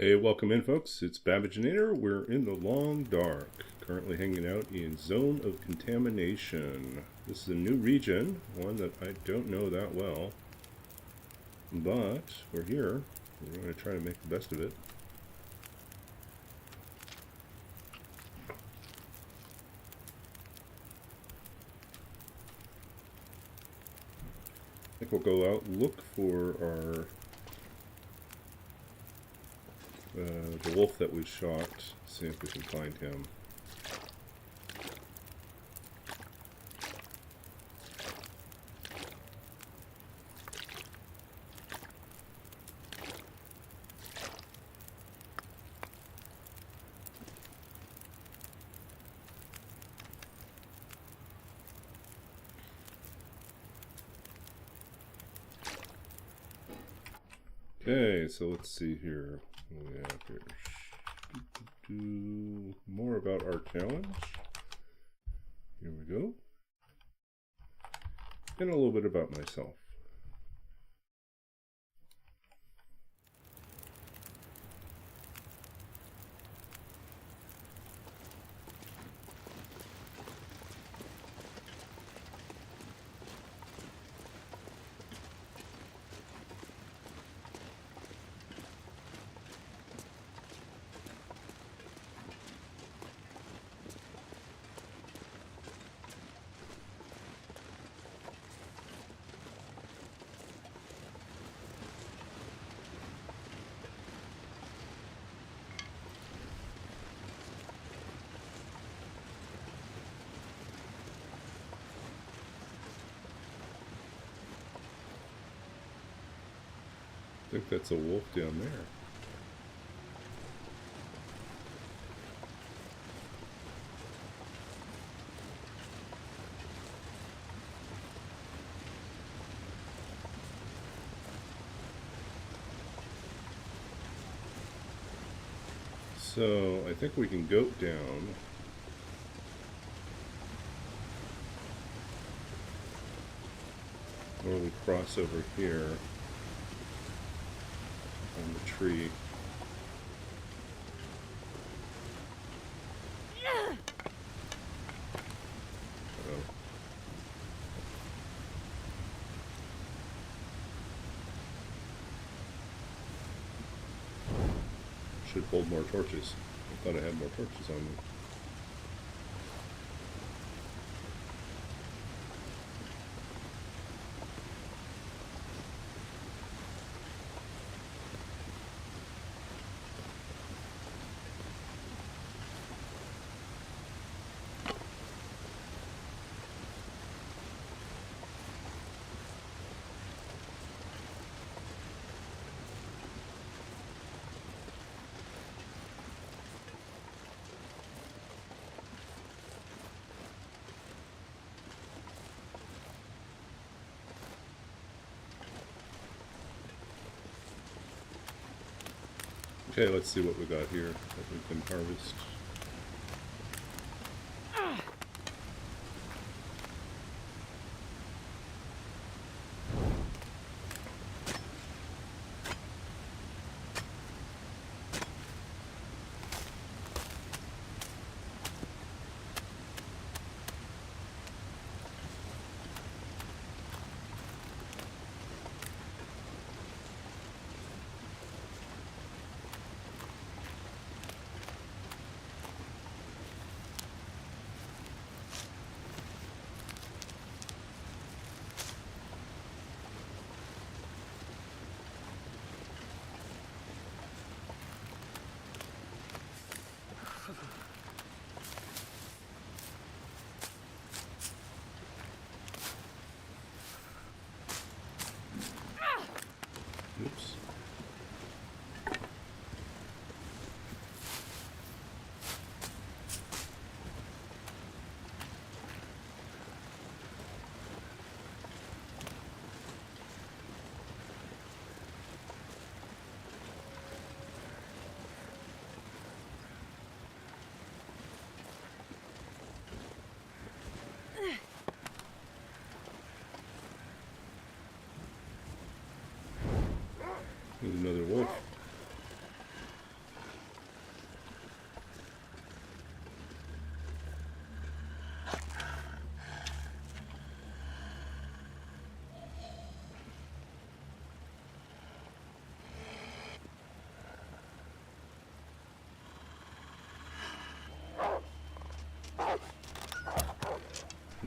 Hey, welcome in, folks. It's Babbaginator. We're in the long dark, currently hanging out in Zone of Contamination. This is a new region, one that I don't know that well, but we're here. We're going to try to make the best of it. I think we'll go out and look for our the wolf that we shot, see if we can find him. Okay, so let's see here. What do we have here? More about our challenge. Here we go. And a little bit about myself. I think that's a wolf down there. So I think we can goat down. Or we cross over here on the tree. Uh-oh. Should hold more torches. I thought I had more torches on me. Okay, let's see what we got here that we can harvest.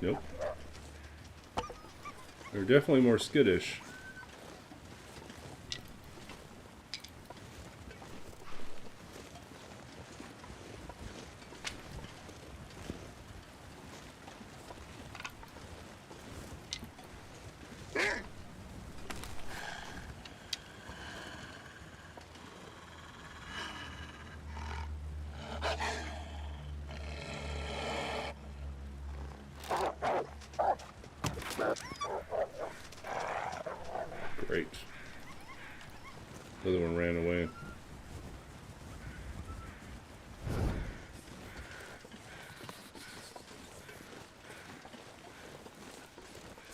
Nope. They're definitely more skittish. Great. The other one ran away.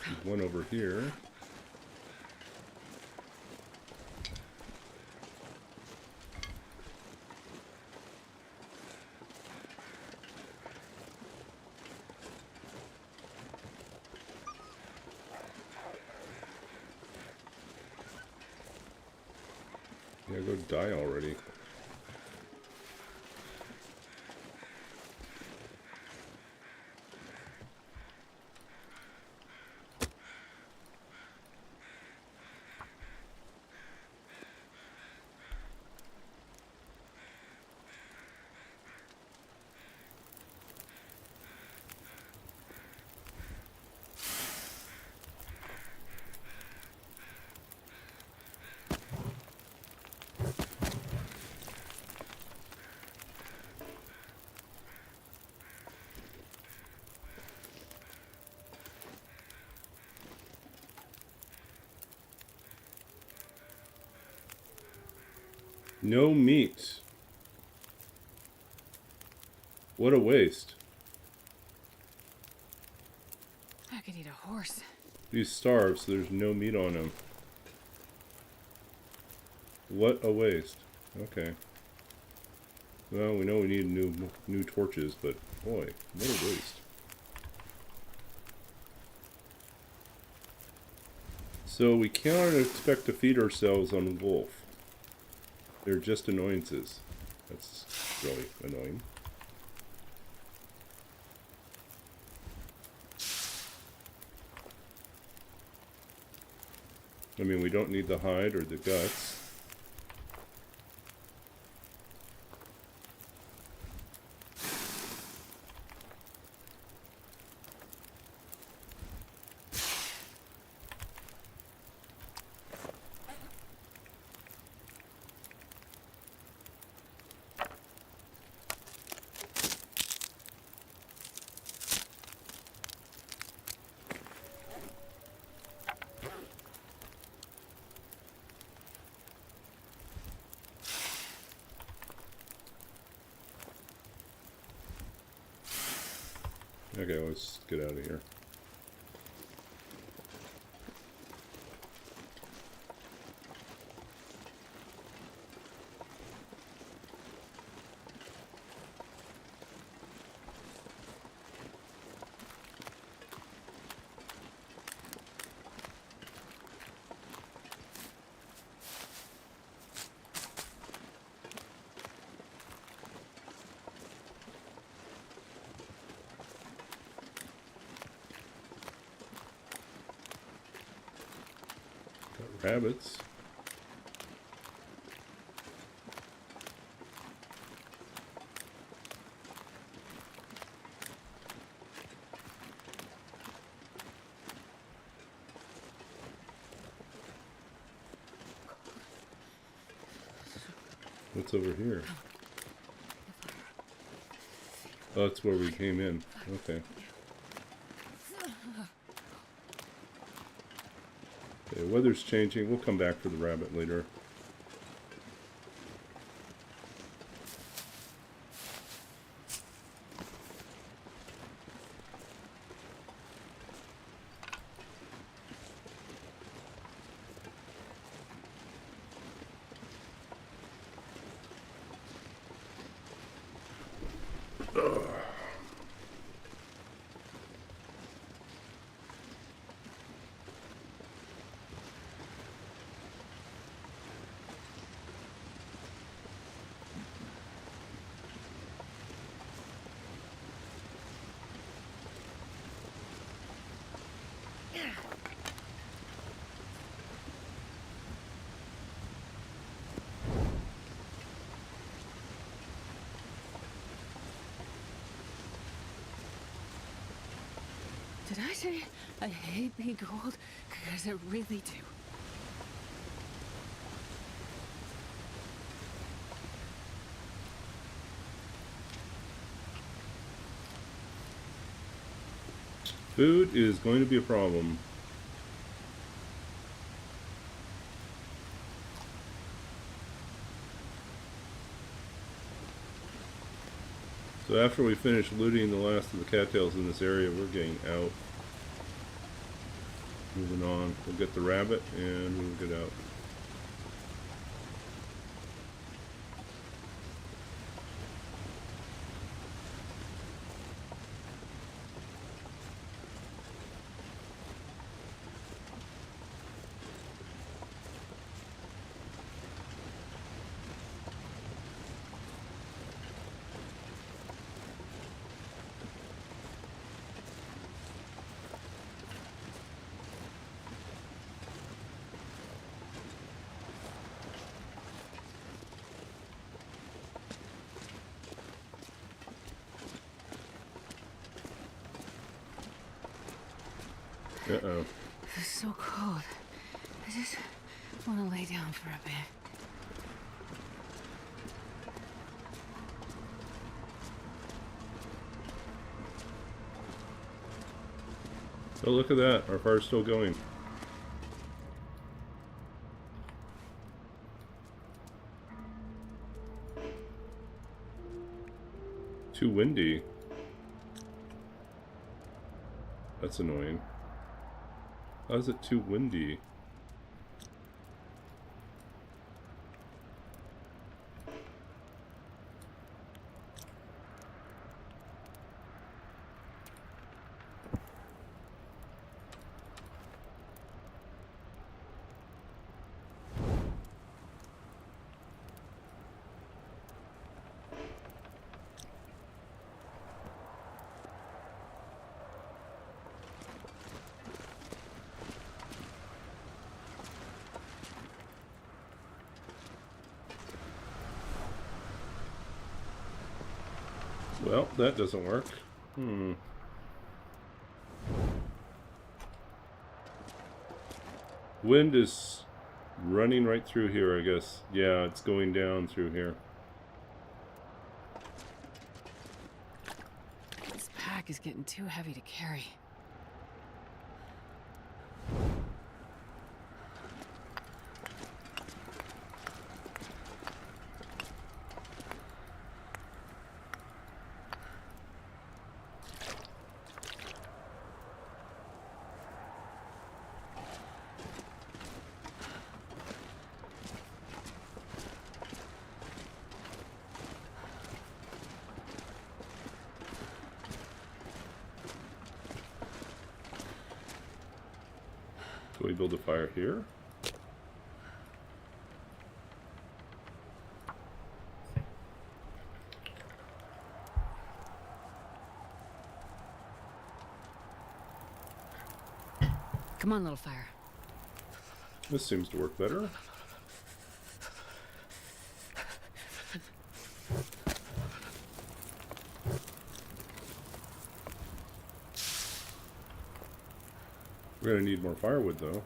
There's one over here. Yeah, go die already. No meat. What a waste. I could eat a horse. He's starved, so there's no meat on him. What a waste. Okay. Well, we know we need new torches, but boy, what a waste. So we cannot expect to feed ourselves on wolf. They're just annoyances. That's really annoying. I mean, we don't need the hide or the guts. Okay, let's get out of here. Got rabbits. What's over here? Oh, that's where we came in. Okay. Okay, weather's changing. We'll come back for the rabbit later. Did I say I hate being cold? Because I really do. Food is going to be a problem. So after we finish looting the last of the cattails in this area, we're getting out. Moving on. We'll get the rabbit and we'll get out. Uh-oh. It's so cold. I just want to lay down for a bit. Oh, look at that. Our fire's still going. Too windy. That's annoying. How is it too windy? Well, that doesn't work. Wind is running right through here, I guess. Yeah, it's going down through here. This pack is getting too heavy to carry. Can we build a fire here? Come on, little fire. This seems to work better. We're gonna need more firewood though.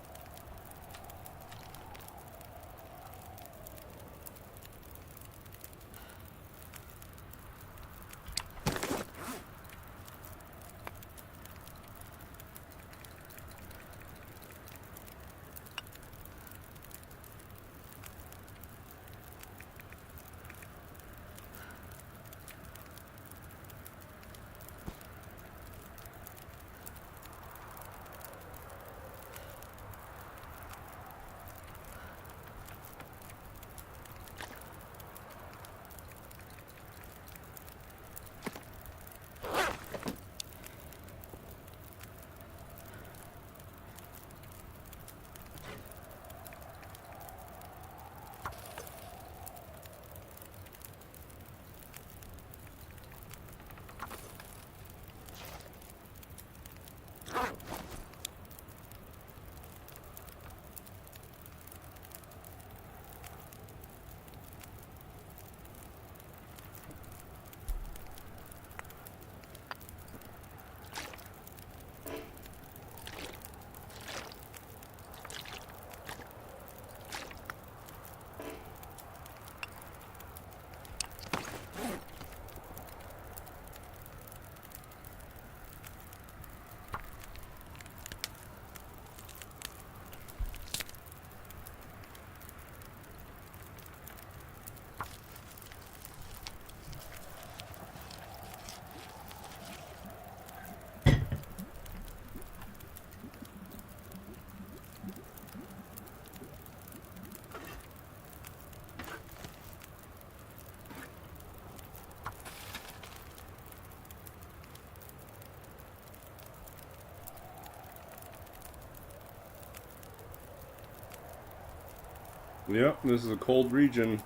Yep, this is a cold region.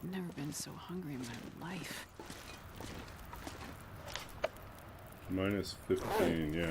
I've never been so hungry in my life. Minus 15, yeah.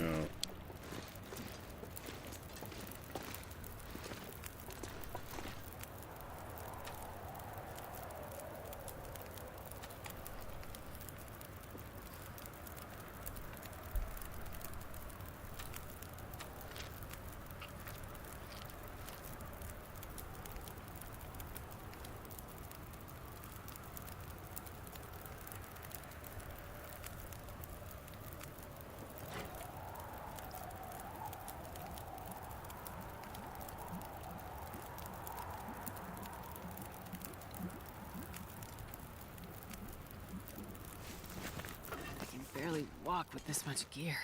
I can barely walk with this much gear.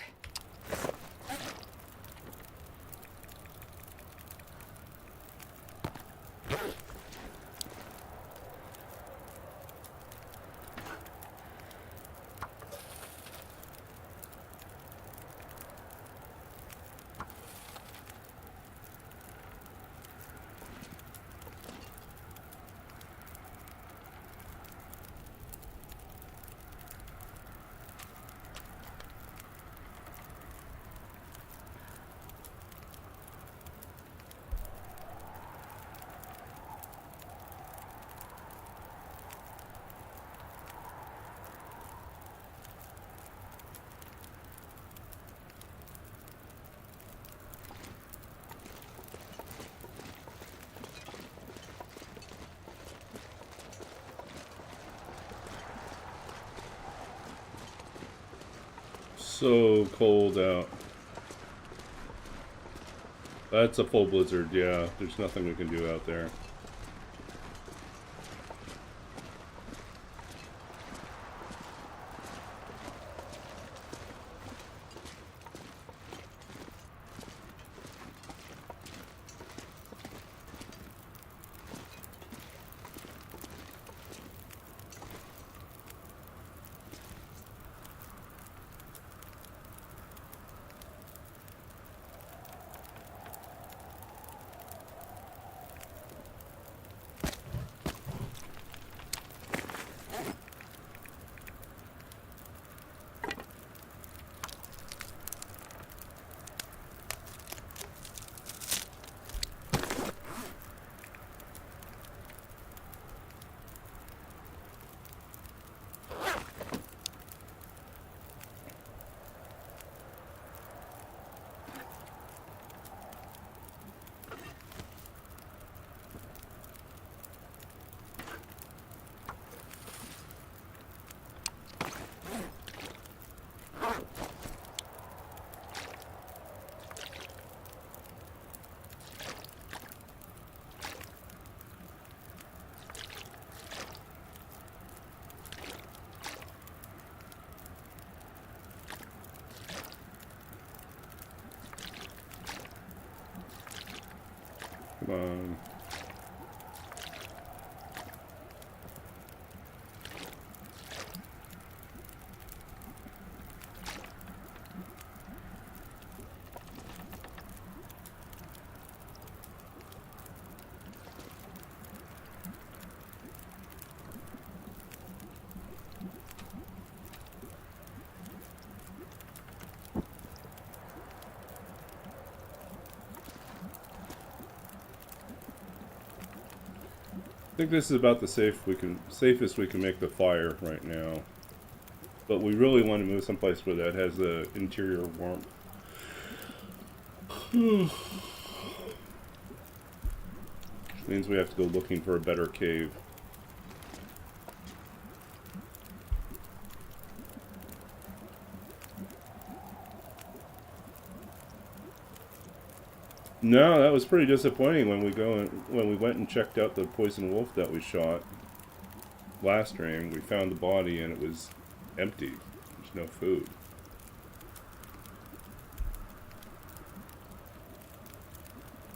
So cold out. That's a full blizzard, yeah. There's nothing we can do out there. Come on. I think this is about the safest we can make the fire right now. But we really want to move someplace where that has the interior warmth. Which means we have to go looking for a better cave. No, that was pretty disappointing when we went and checked out the poison wolf that we shot last stream. We found the body and it was empty. There's no food.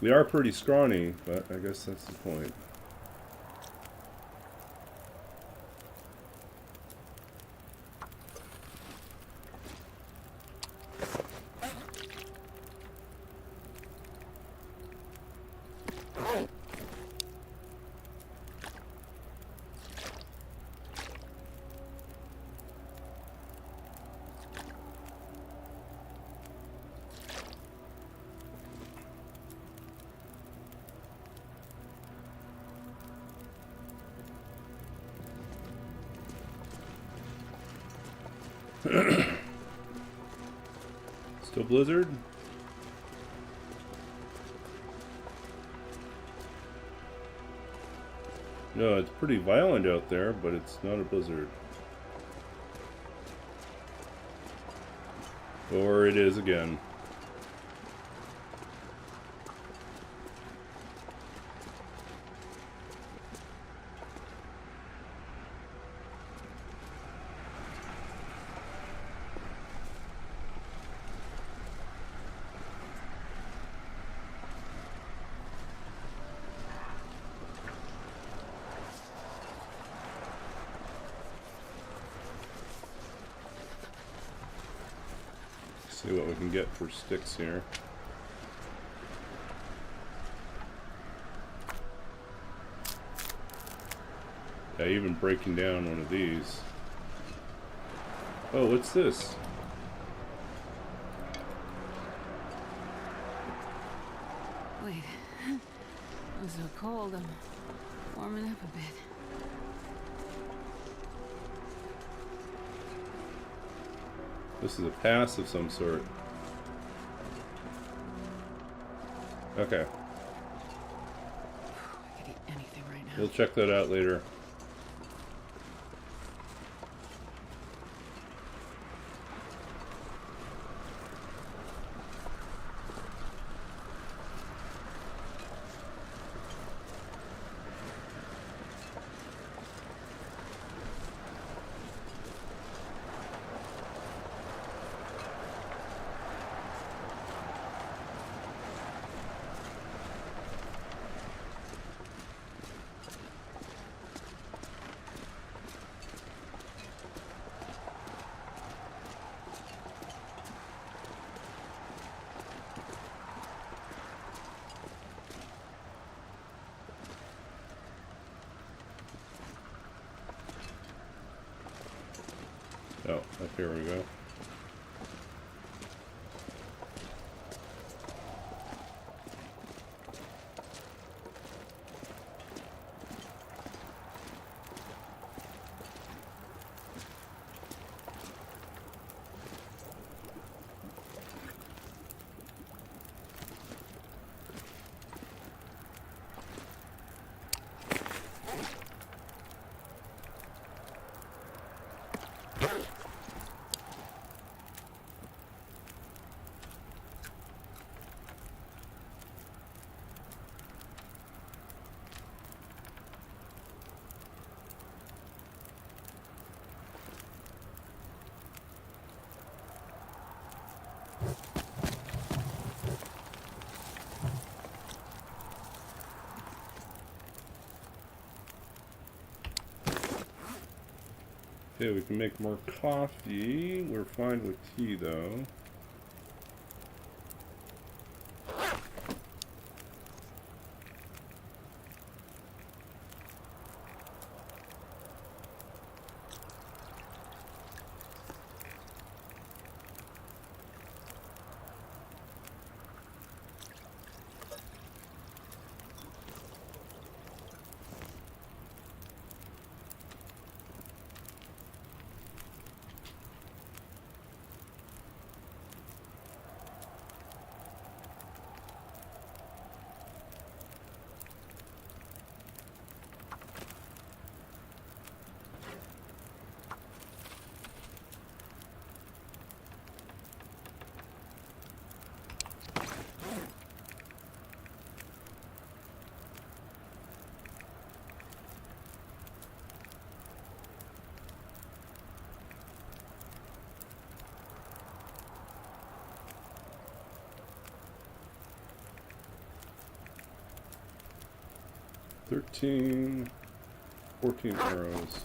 We are pretty scrawny, but I guess that's the point. Still blizzard? No, it's pretty violent out there, but it's not a blizzard. Or it is again. See what we can get for sticks here. Yeah, even breaking down one of these. Oh, what's this? Wait. I'm so cold. I'm warming up a bit. This is a pass of some sort. Okay. I could eat anything right now. We'll check that out later. Oh, up here we go. Okay, we can make more coffee. We're fine with tea, though. 13, 14 arrows.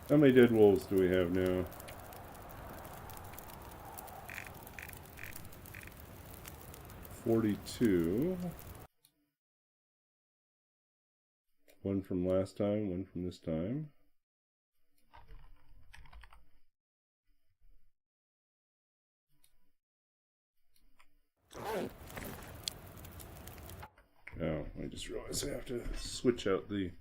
How many dead wolves do we have now? 42. One from last time, one from this time. Oh, I just realized I have to switch out the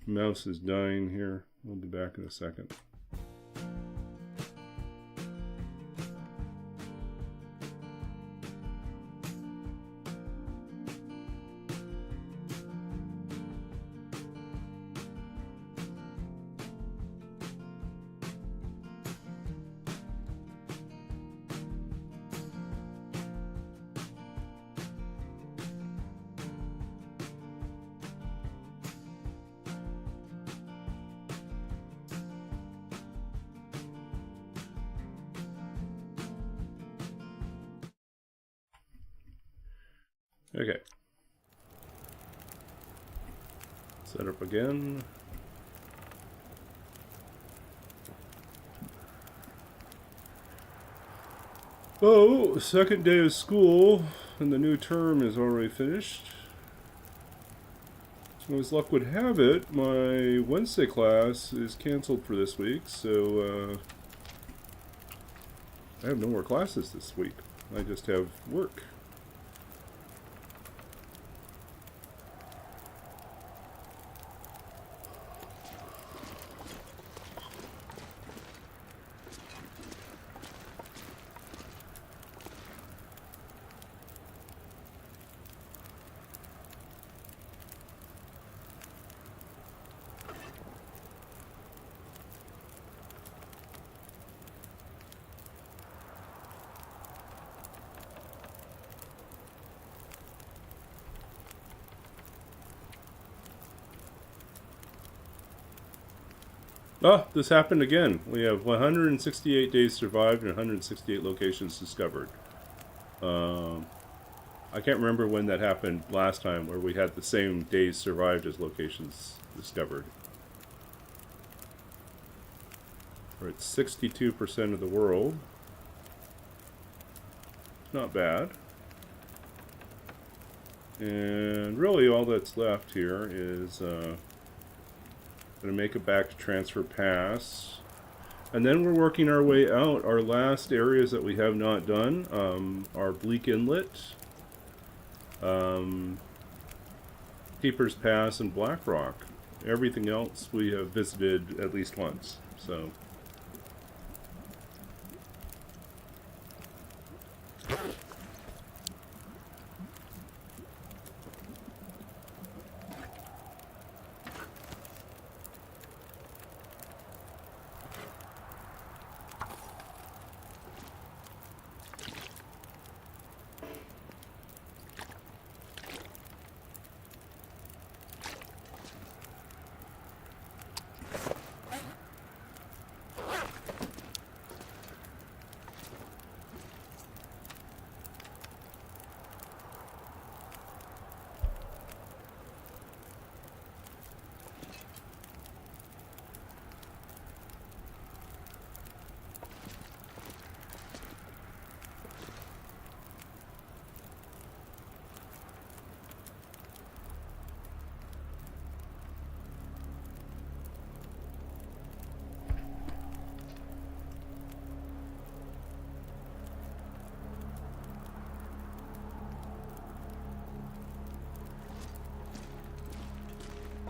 mouse is dying here. We'll be back in a second. Okay. Set up again. Oh, second day of school, and the new term is already finished. So as luck would have it, my Wednesday class is canceled for this week, so I have no more classes this week. I just have work. Oh, this happened again. We have 168 days survived and 168 locations discovered. I can't remember when that happened last time, where we had the same days survived as locations discovered. We're at 62% of the world. Not bad. And really all that's left here is going to make it back to Transfer Pass. And then we're working our way out. Our last areas that we have not done are Bleak Inlet, Keeper's Pass, and Black Rock. Everything else we have visited at least once. So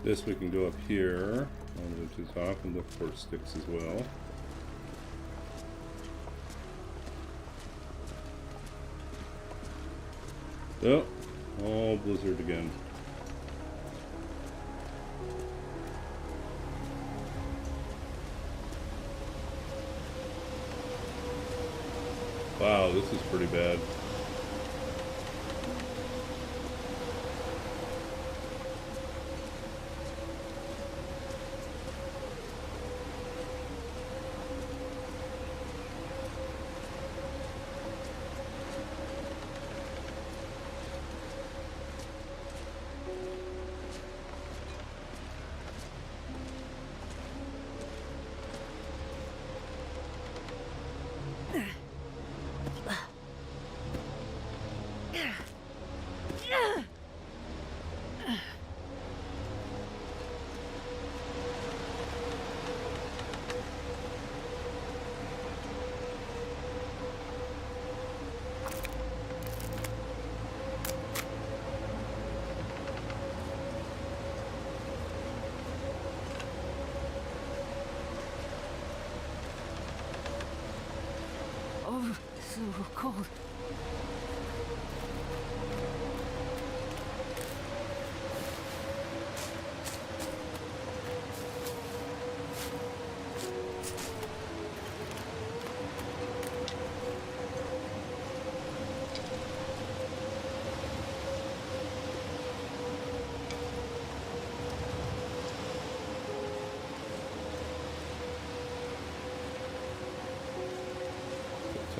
this we can go up here on the top and look for sticks as well. Oh, all blizzard again. Wow, this is pretty bad.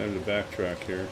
Time to backtrack here.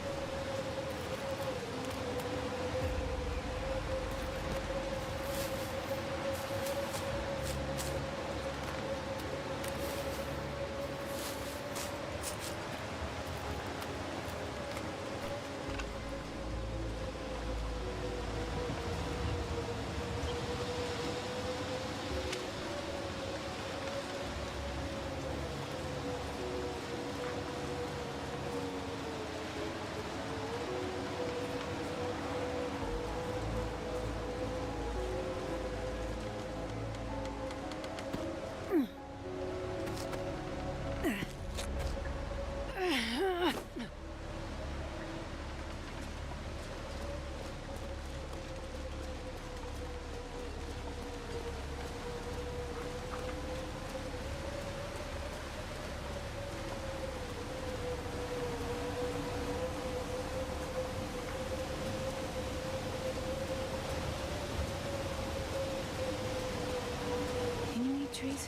Can you eat trees?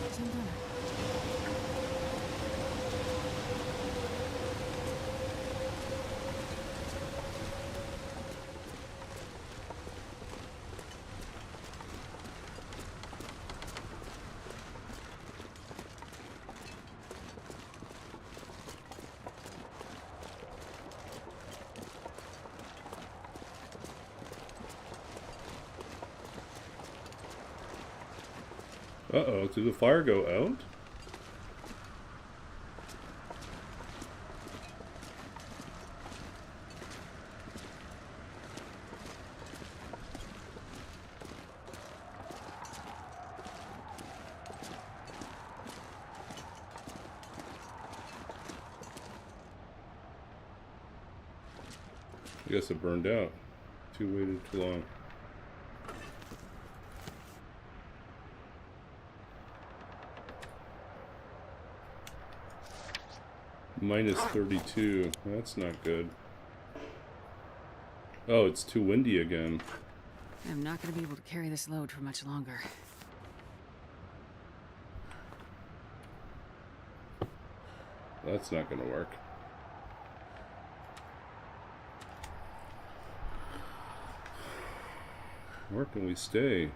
'Cause I'm gonna. Uh-oh, did the fire go out? I guess it burned out. Waited too long. Minus 32. That's not good. Oh, it's too windy again. I'm not gonna be able to carry this load for much longer. That's not gonna work. Where can we stay?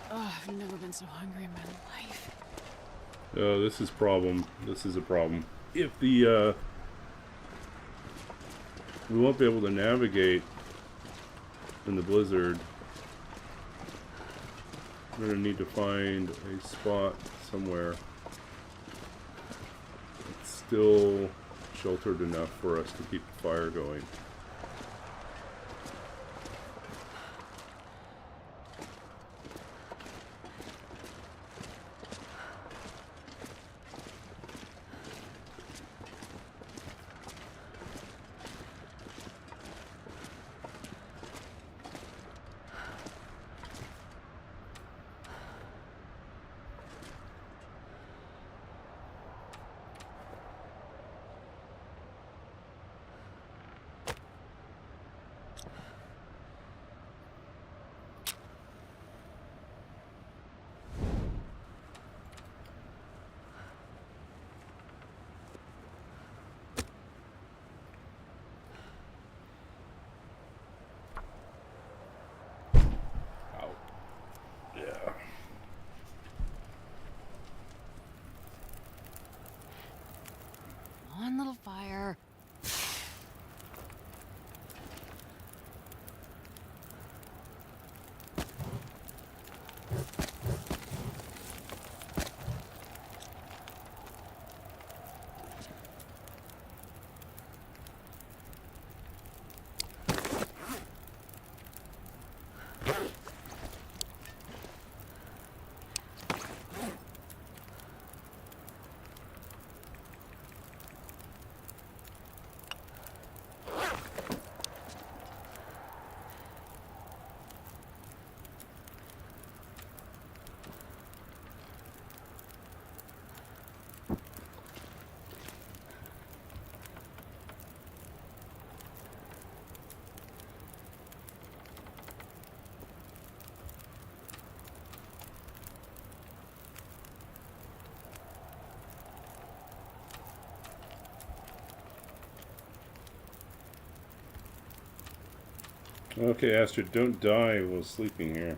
Oh, I've never been so hungry in my life. Oh, this is problem. This is a problem. If the, we won't be able to navigate in the blizzard. We're gonna need to find a spot somewhere that's still sheltered enough for us to keep the fire going. Okay, Astrid, don't die while sleeping here.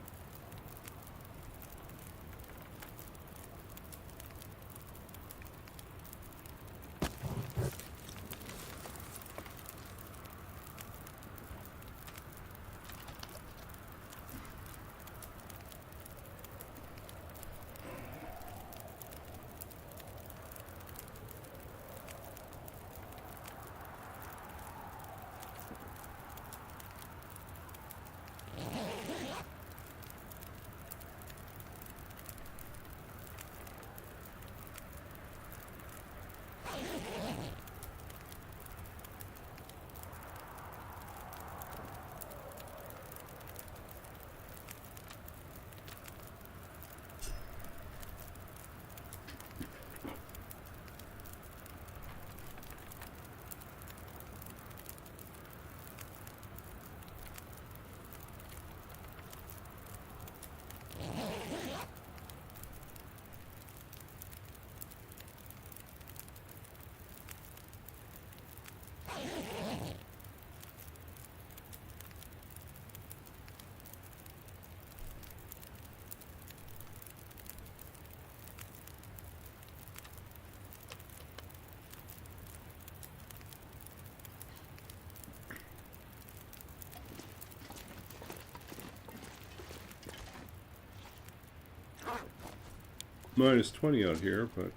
Minus 20 out here, but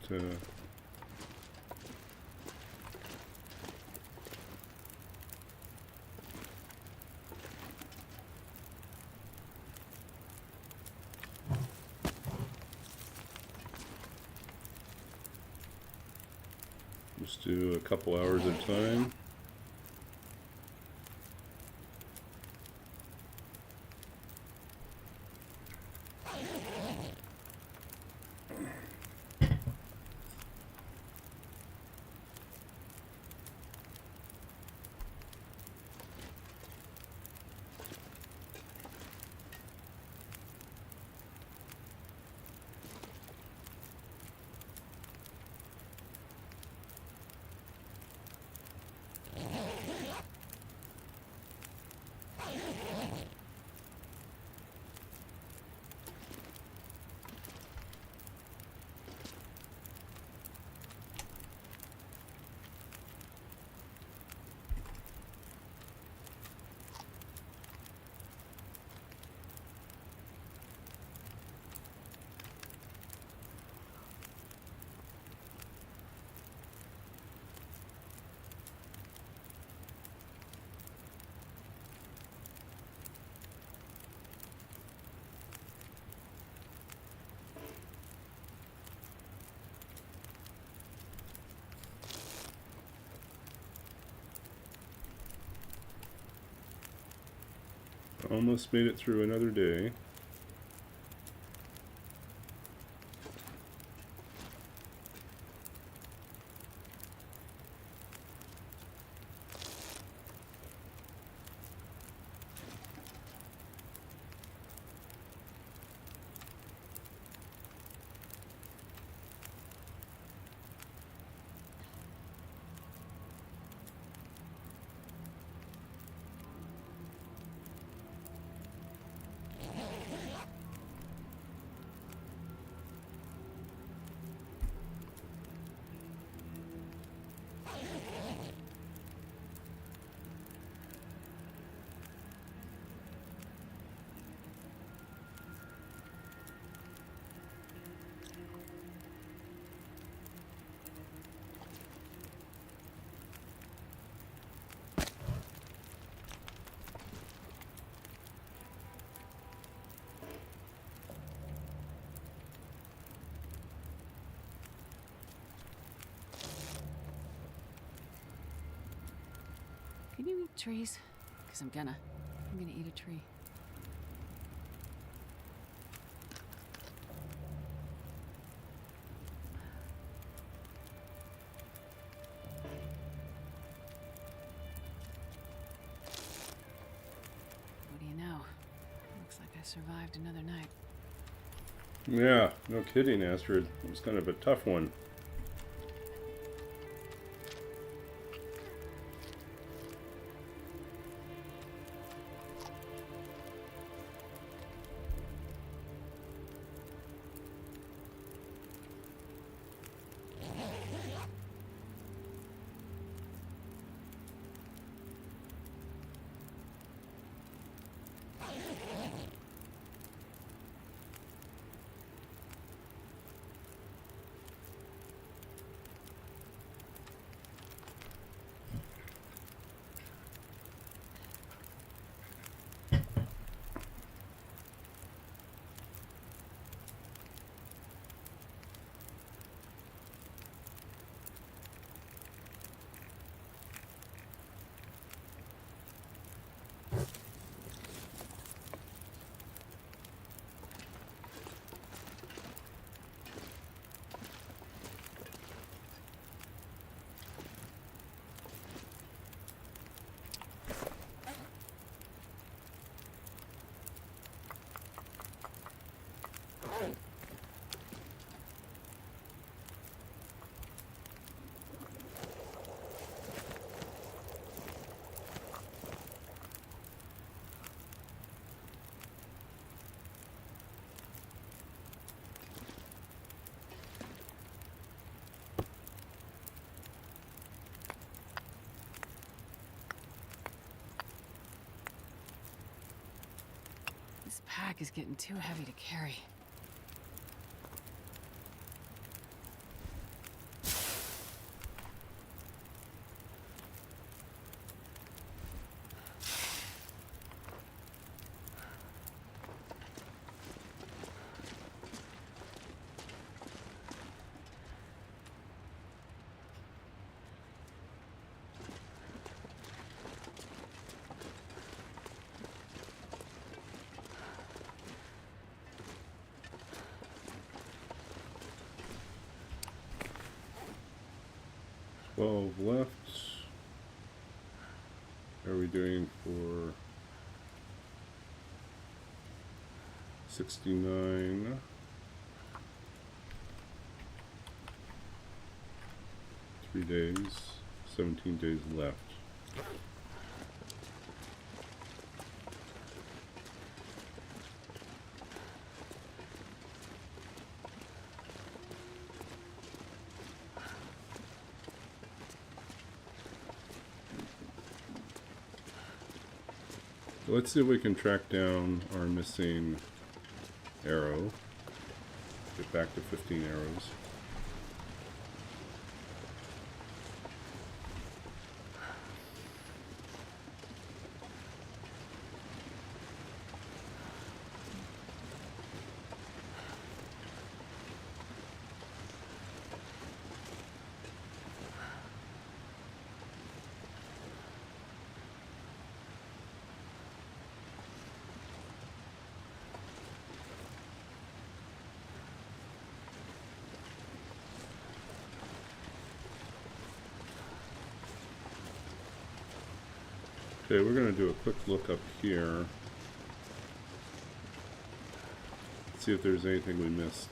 just do a couple hours at a time. Almost made it through another day. Can you eat trees? Because I'm gonna eat a tree. What do you know? Looks like I survived another night. Yeah, no kidding, Astrid. It was kind of a tough one. pack is getting too heavy to carry. Left. How are we doing for 69? 3 days, 17 days left. Let's see if we can track down our missing arrow. Get back to 15 arrows. Okay, we're going to do a quick look up here. See if there's anything we missed.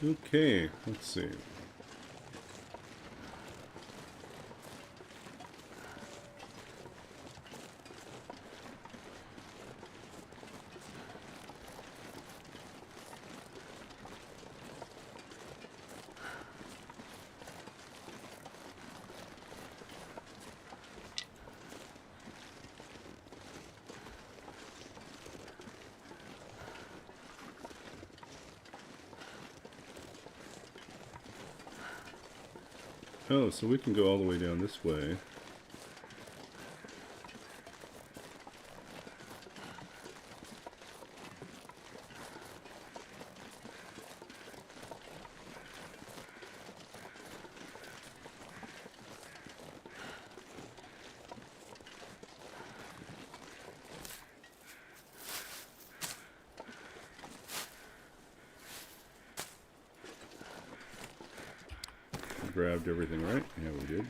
Okay, let's see. Oh, so we can go all the way down this way. Grabbed everything right? Yeah, we did.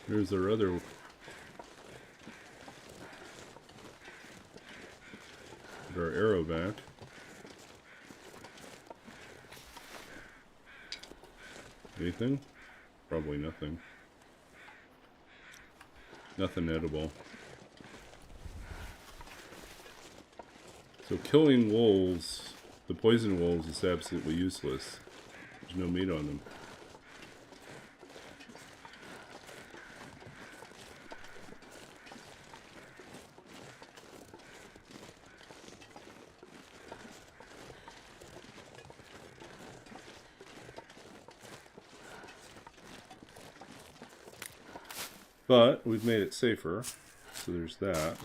There's our other our arrow back. Anything? Probably nothing. Nothing edible. So killing wolves, the poison wolves, is absolutely useless. There's no meat on them. But we've made it safer, so there's that.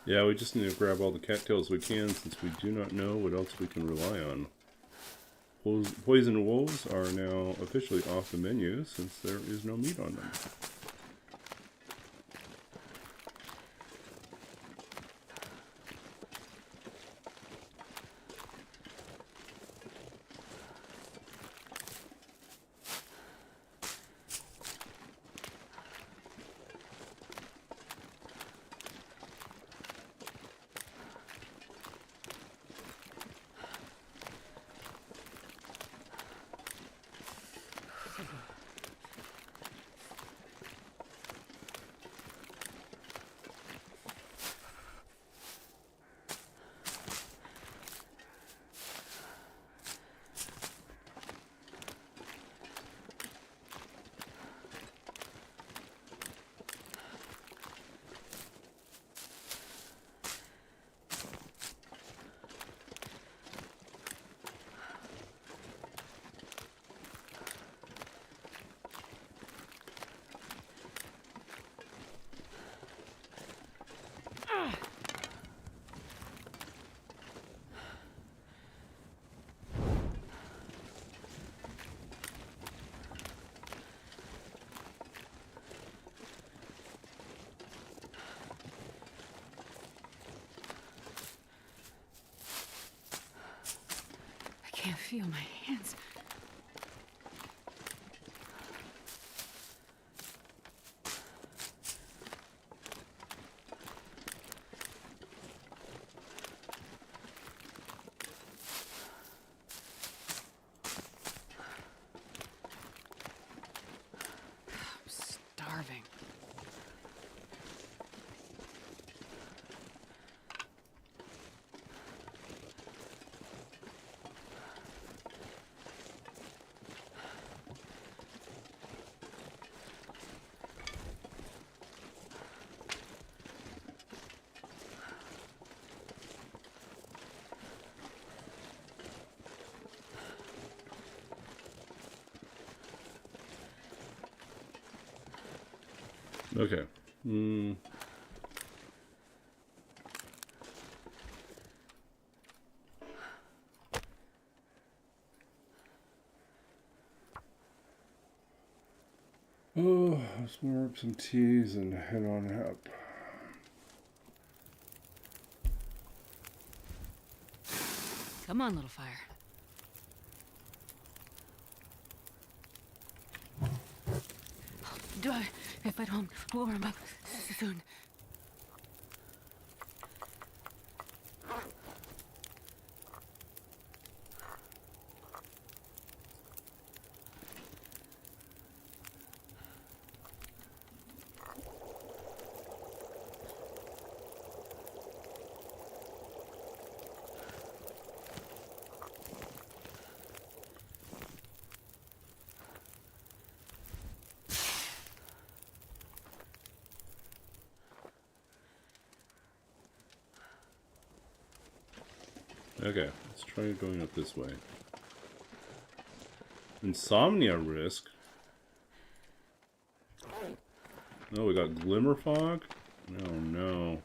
Yeah, we just need to grab all the cattails we can since we do not know what else we can rely on. Poison wolves are now officially off the menu since there is no meat on them. I can't feel my hands. I'm starving. Okay. Oh, let's warm up some teas and head on up. Come on, little fire. If I don't warm up soon. Okay, let's try going up this way. Insomnia risk? Oh, we got glimmer fog? Oh no.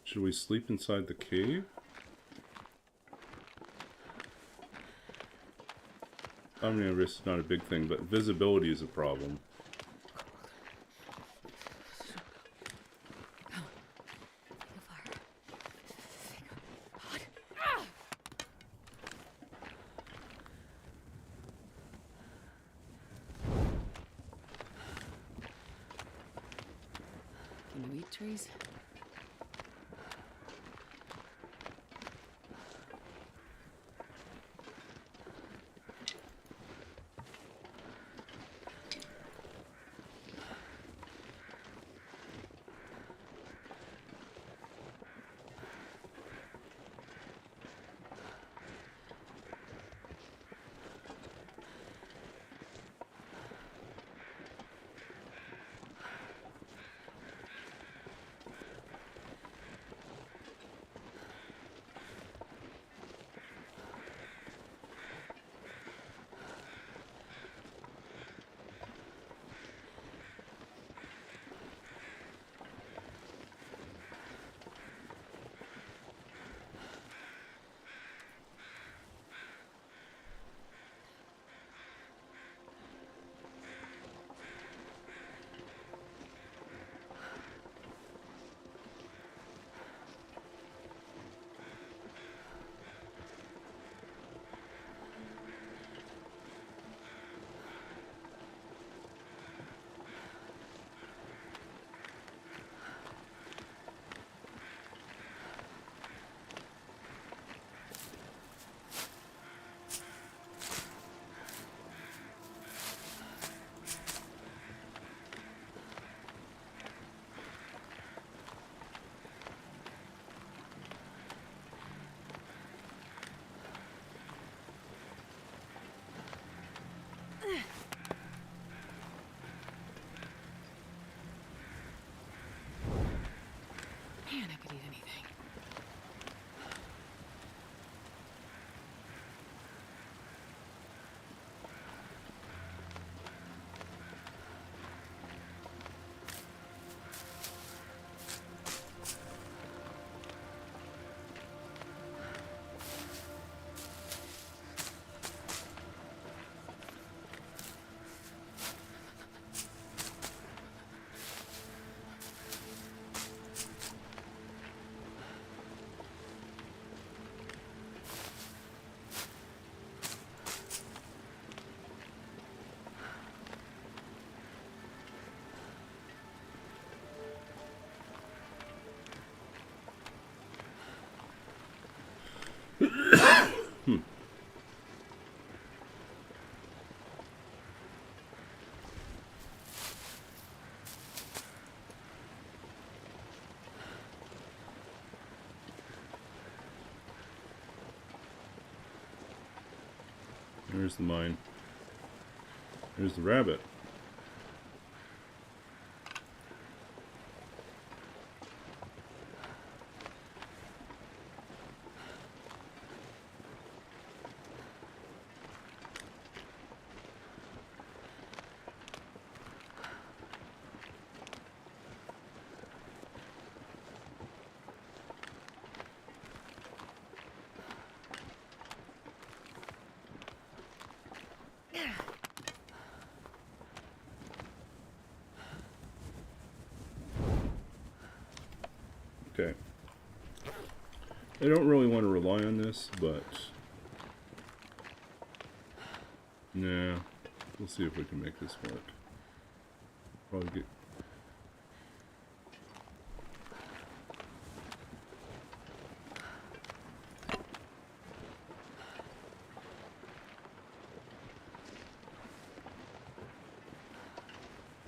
Should we sleep inside the cave? Insomnia risk is not a big thing, but visibility is a problem. Can you eat trees? There's the mine. There's the rabbit. Okay. I don't really want to rely on this, but nah, we'll see if we can make this work. Probably get.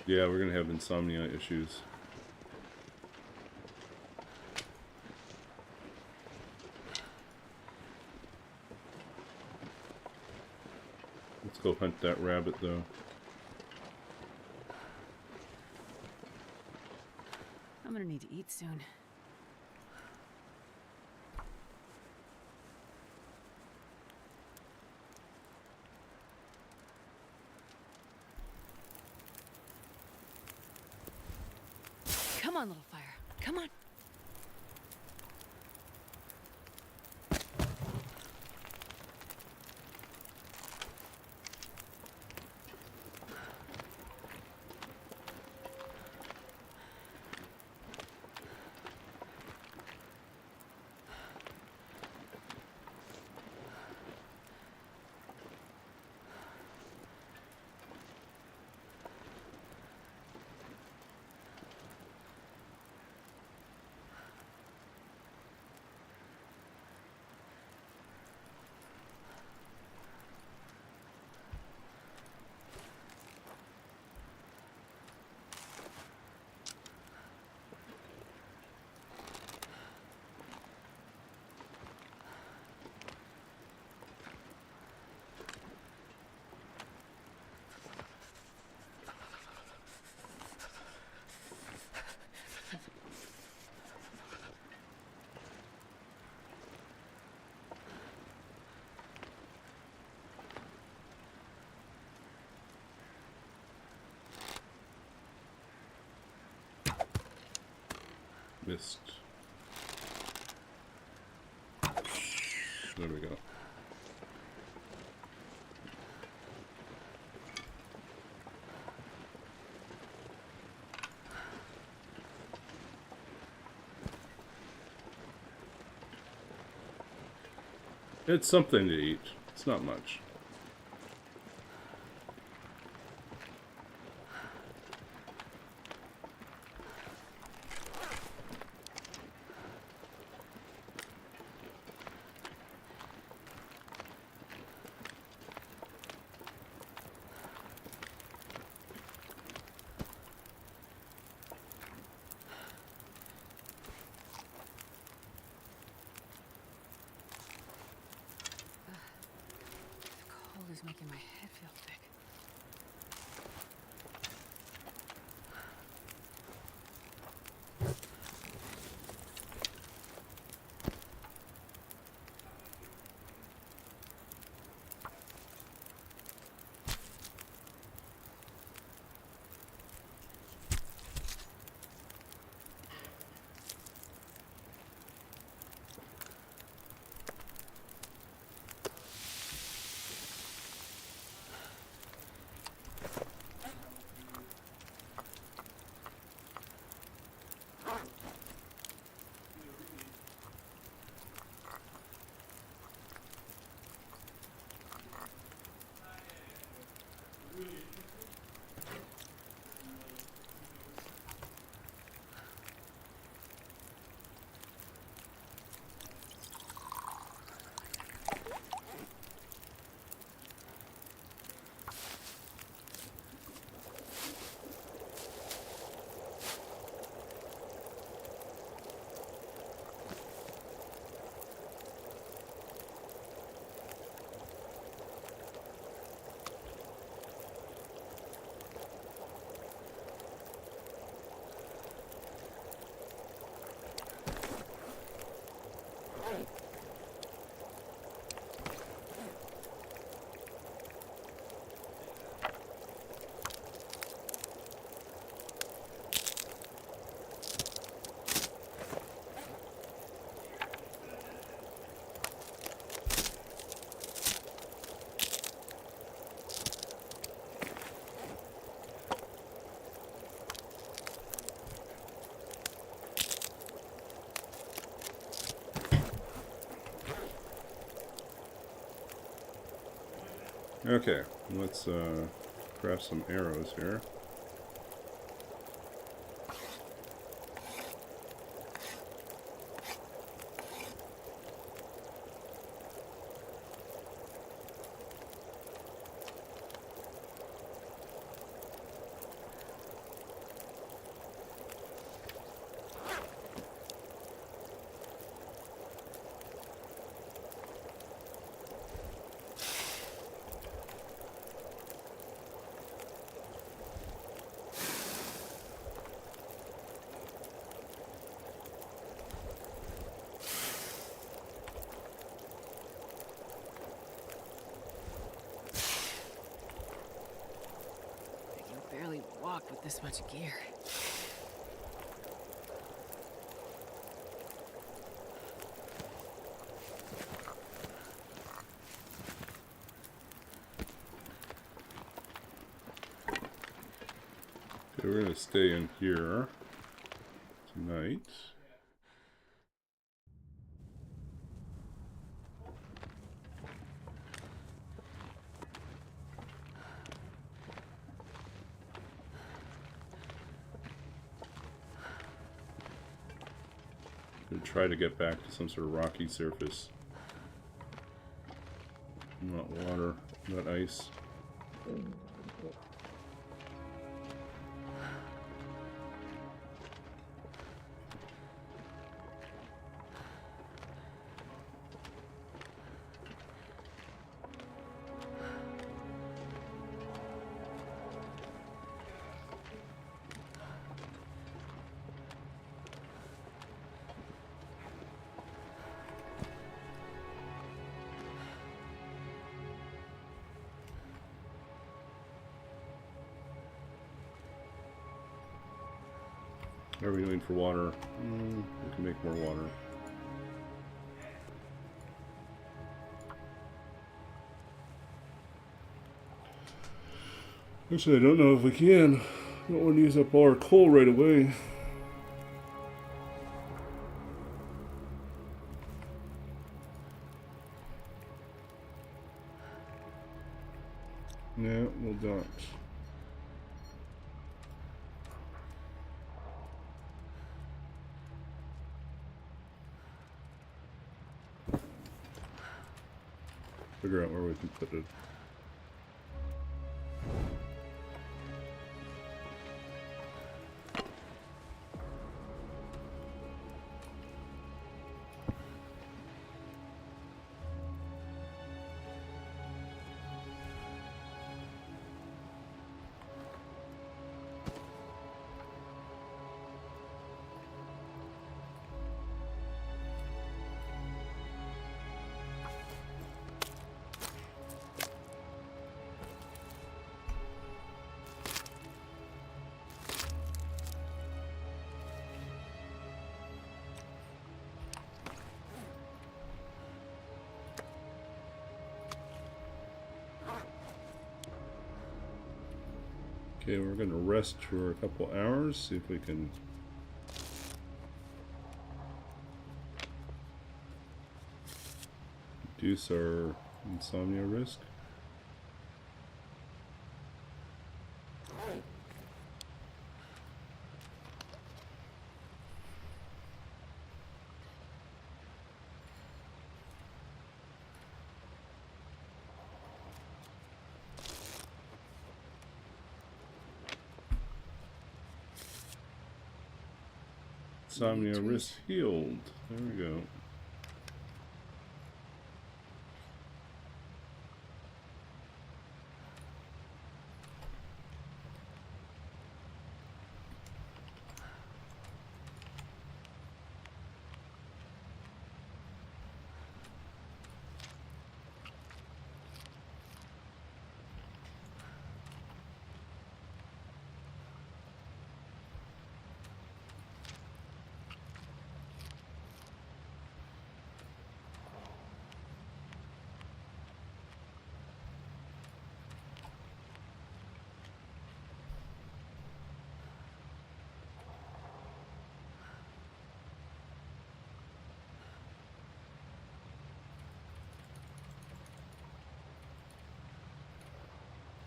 Yeah, we're gonna have insomnia issues. Let's go hunt that rabbit, though. I'm gonna need to eat soon. Come on, little fire. Come on. Missed. There we go. It's something to eat. It's not much. Is making my head feel thick. Okay, let's craft some arrows here. I can barely walk with this much gear. Okay, we're gonna stay in here tonight. Gonna try to get back to some sort of rocky surface. Not water, not ice. What are we doing for water? We can make more water. Actually, I don't know if we can. I don't want to use up all our coal right away. Yeah, we'll not. Figure out where we can put it. Okay, we're going to rest for a couple hours, see if we can reduce our insomnia risk. Insomnia risk healed. There we go.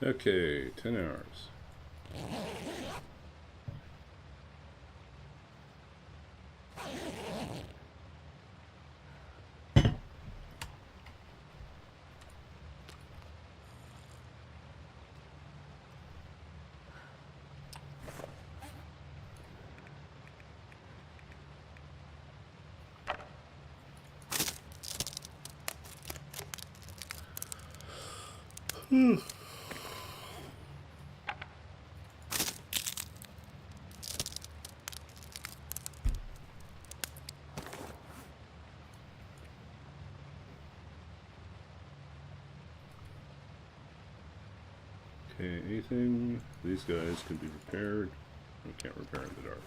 Okay, 10 hours. Okay, anything? These guys can be repaired. We can't repair in the dark.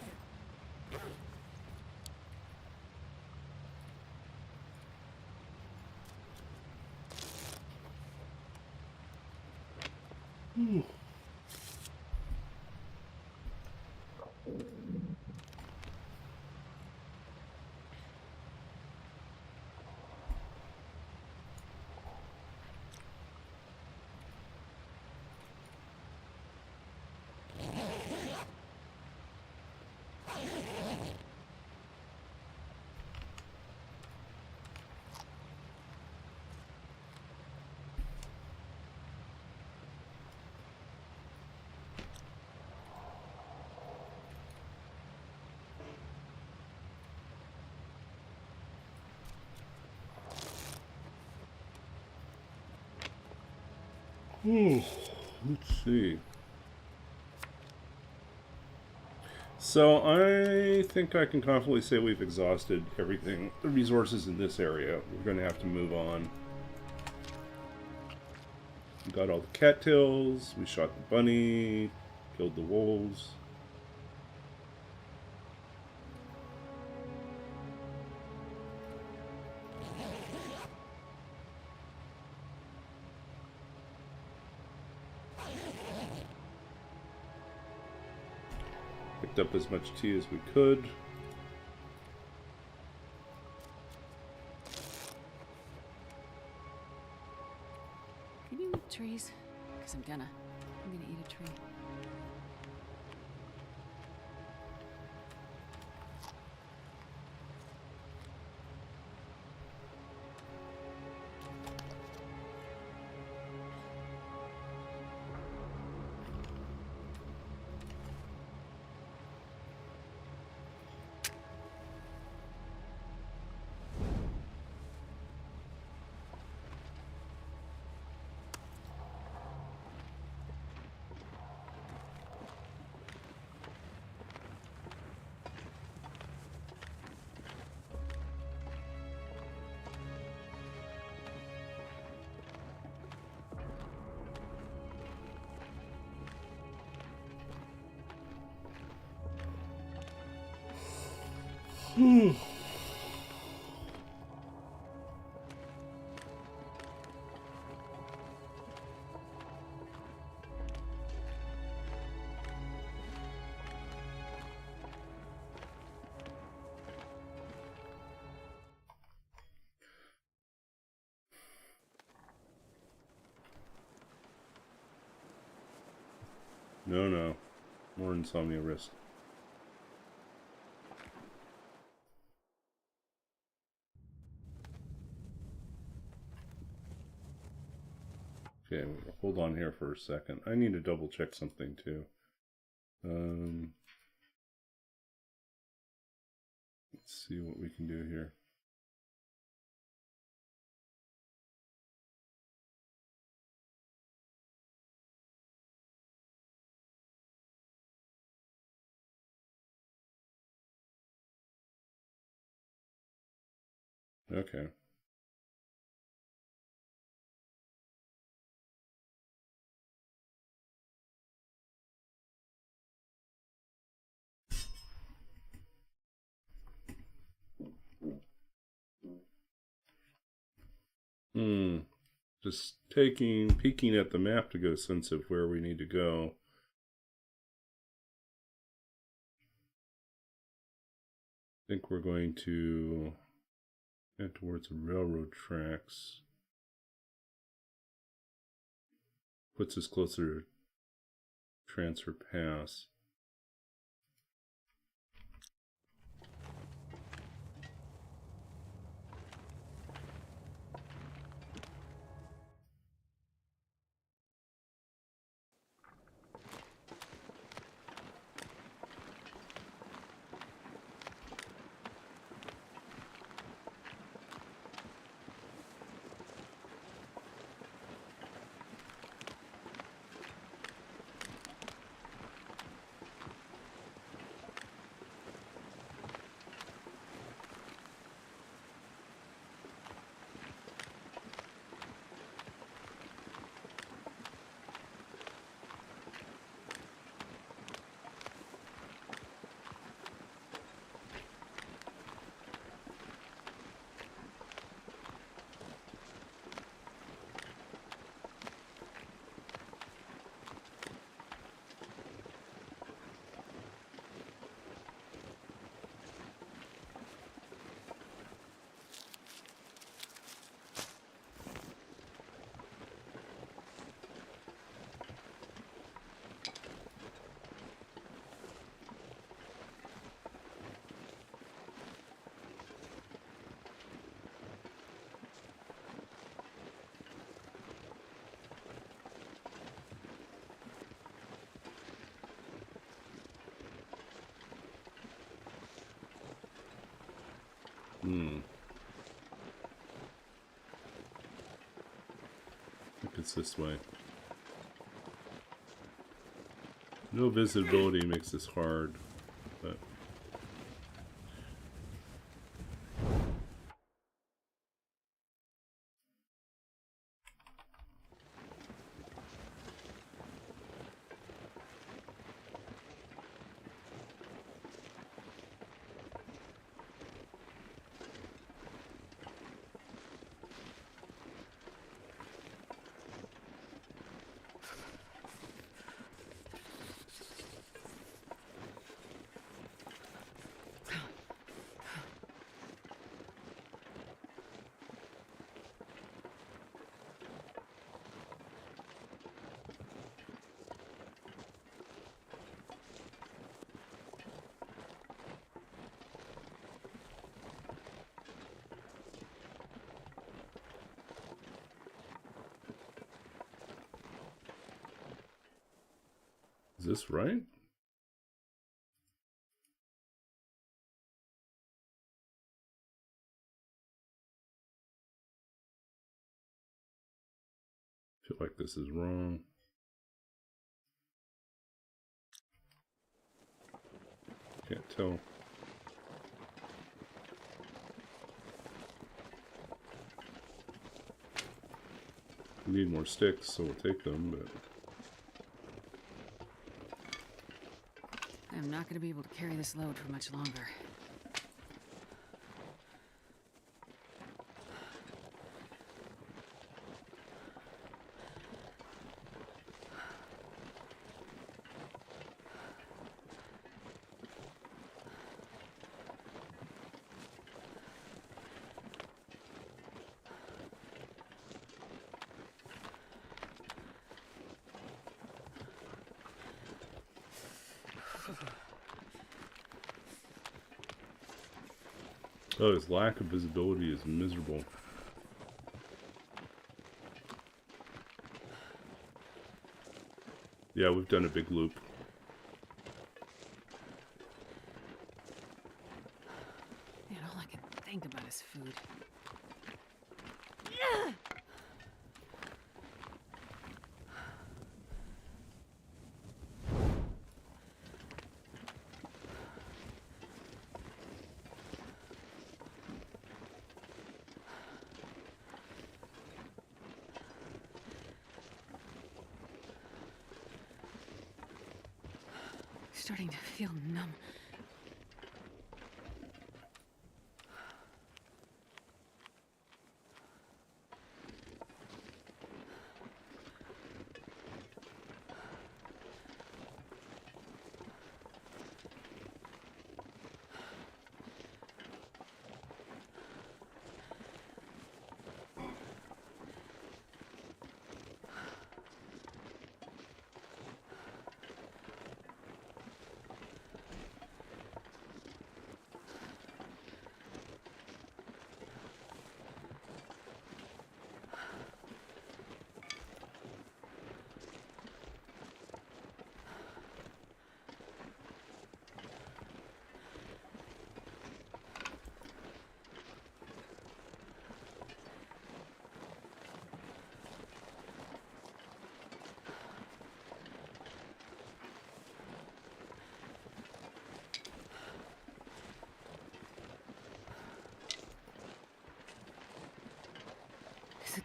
Let's see. So I think I can confidently say we've exhausted everything, the resources in this area. We're going to have to move on. We got all the cattails, we shot the bunny, killed the wolves. Picked up as much tea as we could. Can you eat trees? Because I'm gonna eat a tree. No. More insomnia risk. Okay, hold on here for a second. I need to double check something too. Let's see what we can do here. Okay. Just peeking at the map to get a sense of where we need to go. I think we're going to head towards the railroad tracks. puts us closer to transfer pass. I think it's this way. No visibility makes this hard, but is this right? I feel like this is wrong. Can't tell. We need more sticks, so we'll take them, but I'm not going to be able to carry this load for much longer. oh, his lack of visibility is miserable. Yeah, we've done a big loop. Man, all I can think about is food. Starting to feel numb.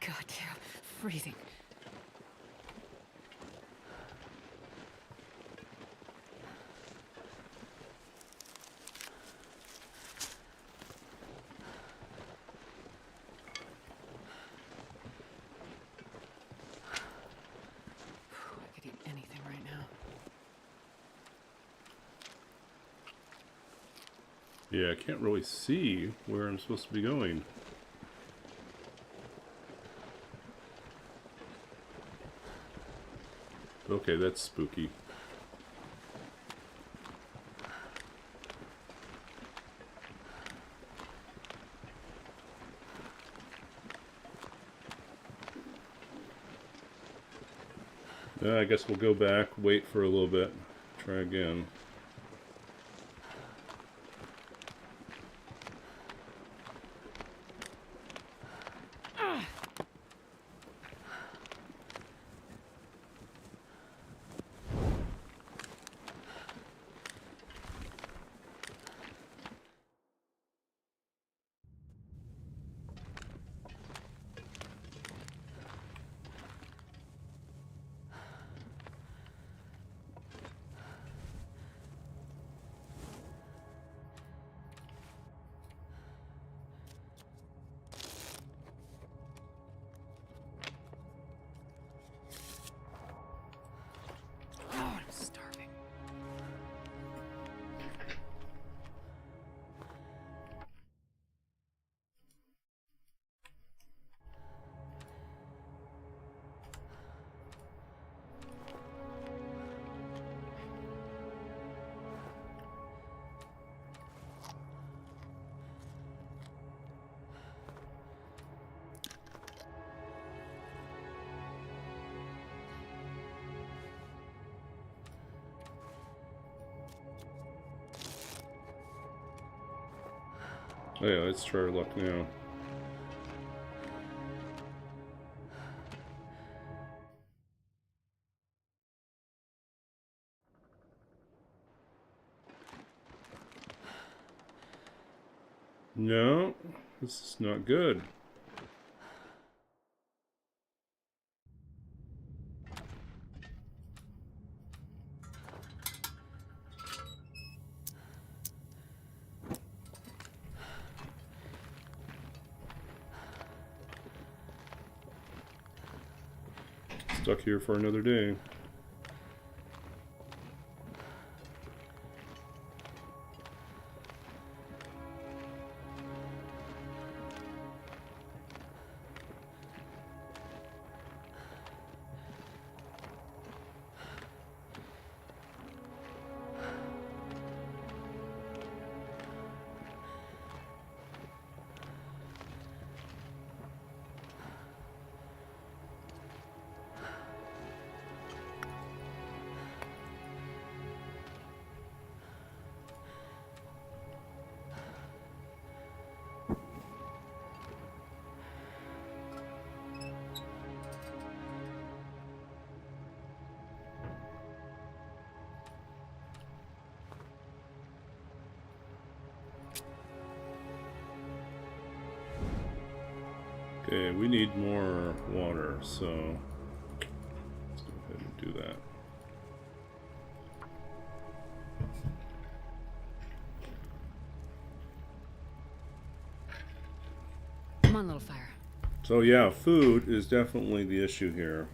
Goddamn, freezing. I could eat anything right now. Yeah, I can't really see where I'm supposed to be going. Okay, that's spooky. I guess we'll go back, wait for a little bit, try again. Oh, I'm starving. Oh yeah, let's try our luck now. No, this is not good. Stuck here for another day. Okay, we need more water, so let's go ahead and do that. Come on, little fire. So yeah, food is definitely the issue here.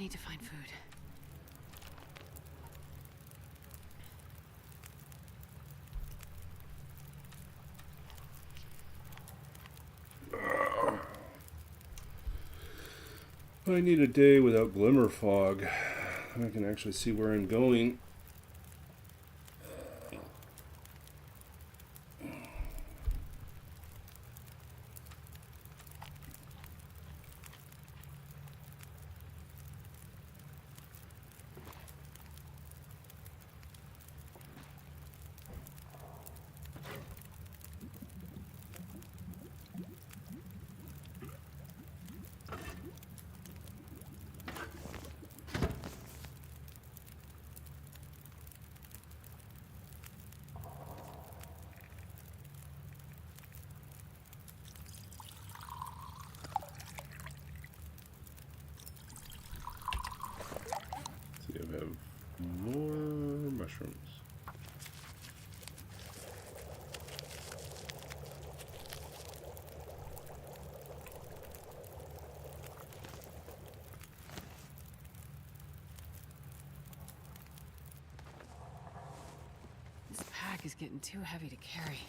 need to find food. I need a day without glimmer fog. I can actually see where I'm going. See, I have more mushrooms. This pack is getting too heavy to carry.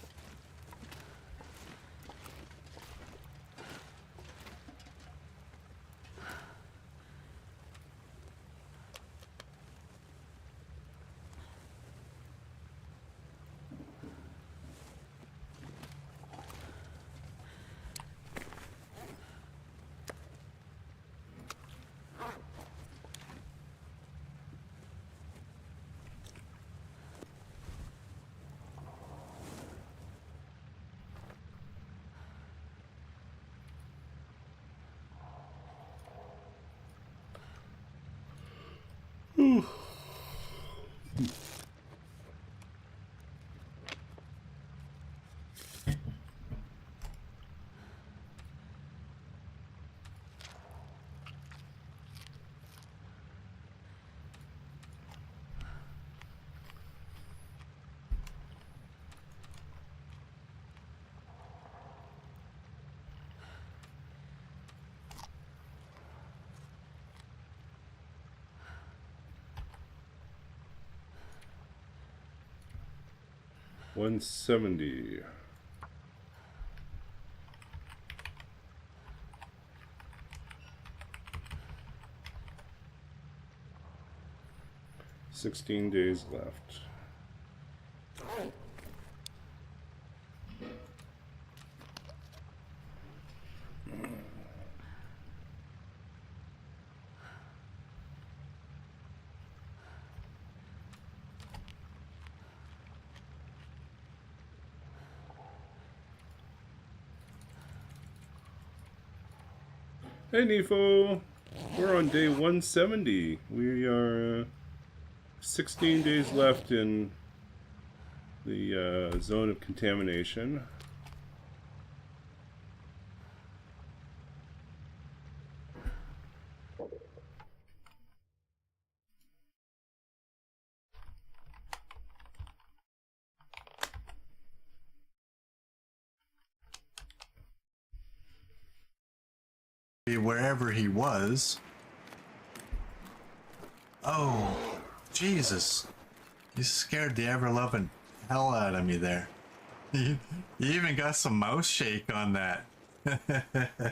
Ooh. 170. $16 days left. Hey Nifo, we're on day 170. We are 16 days left in the zone of contamination. Wherever he was. Oh, Jesus. You scared the ever-loving hell out of me there. You even got some mouse shake on that. Have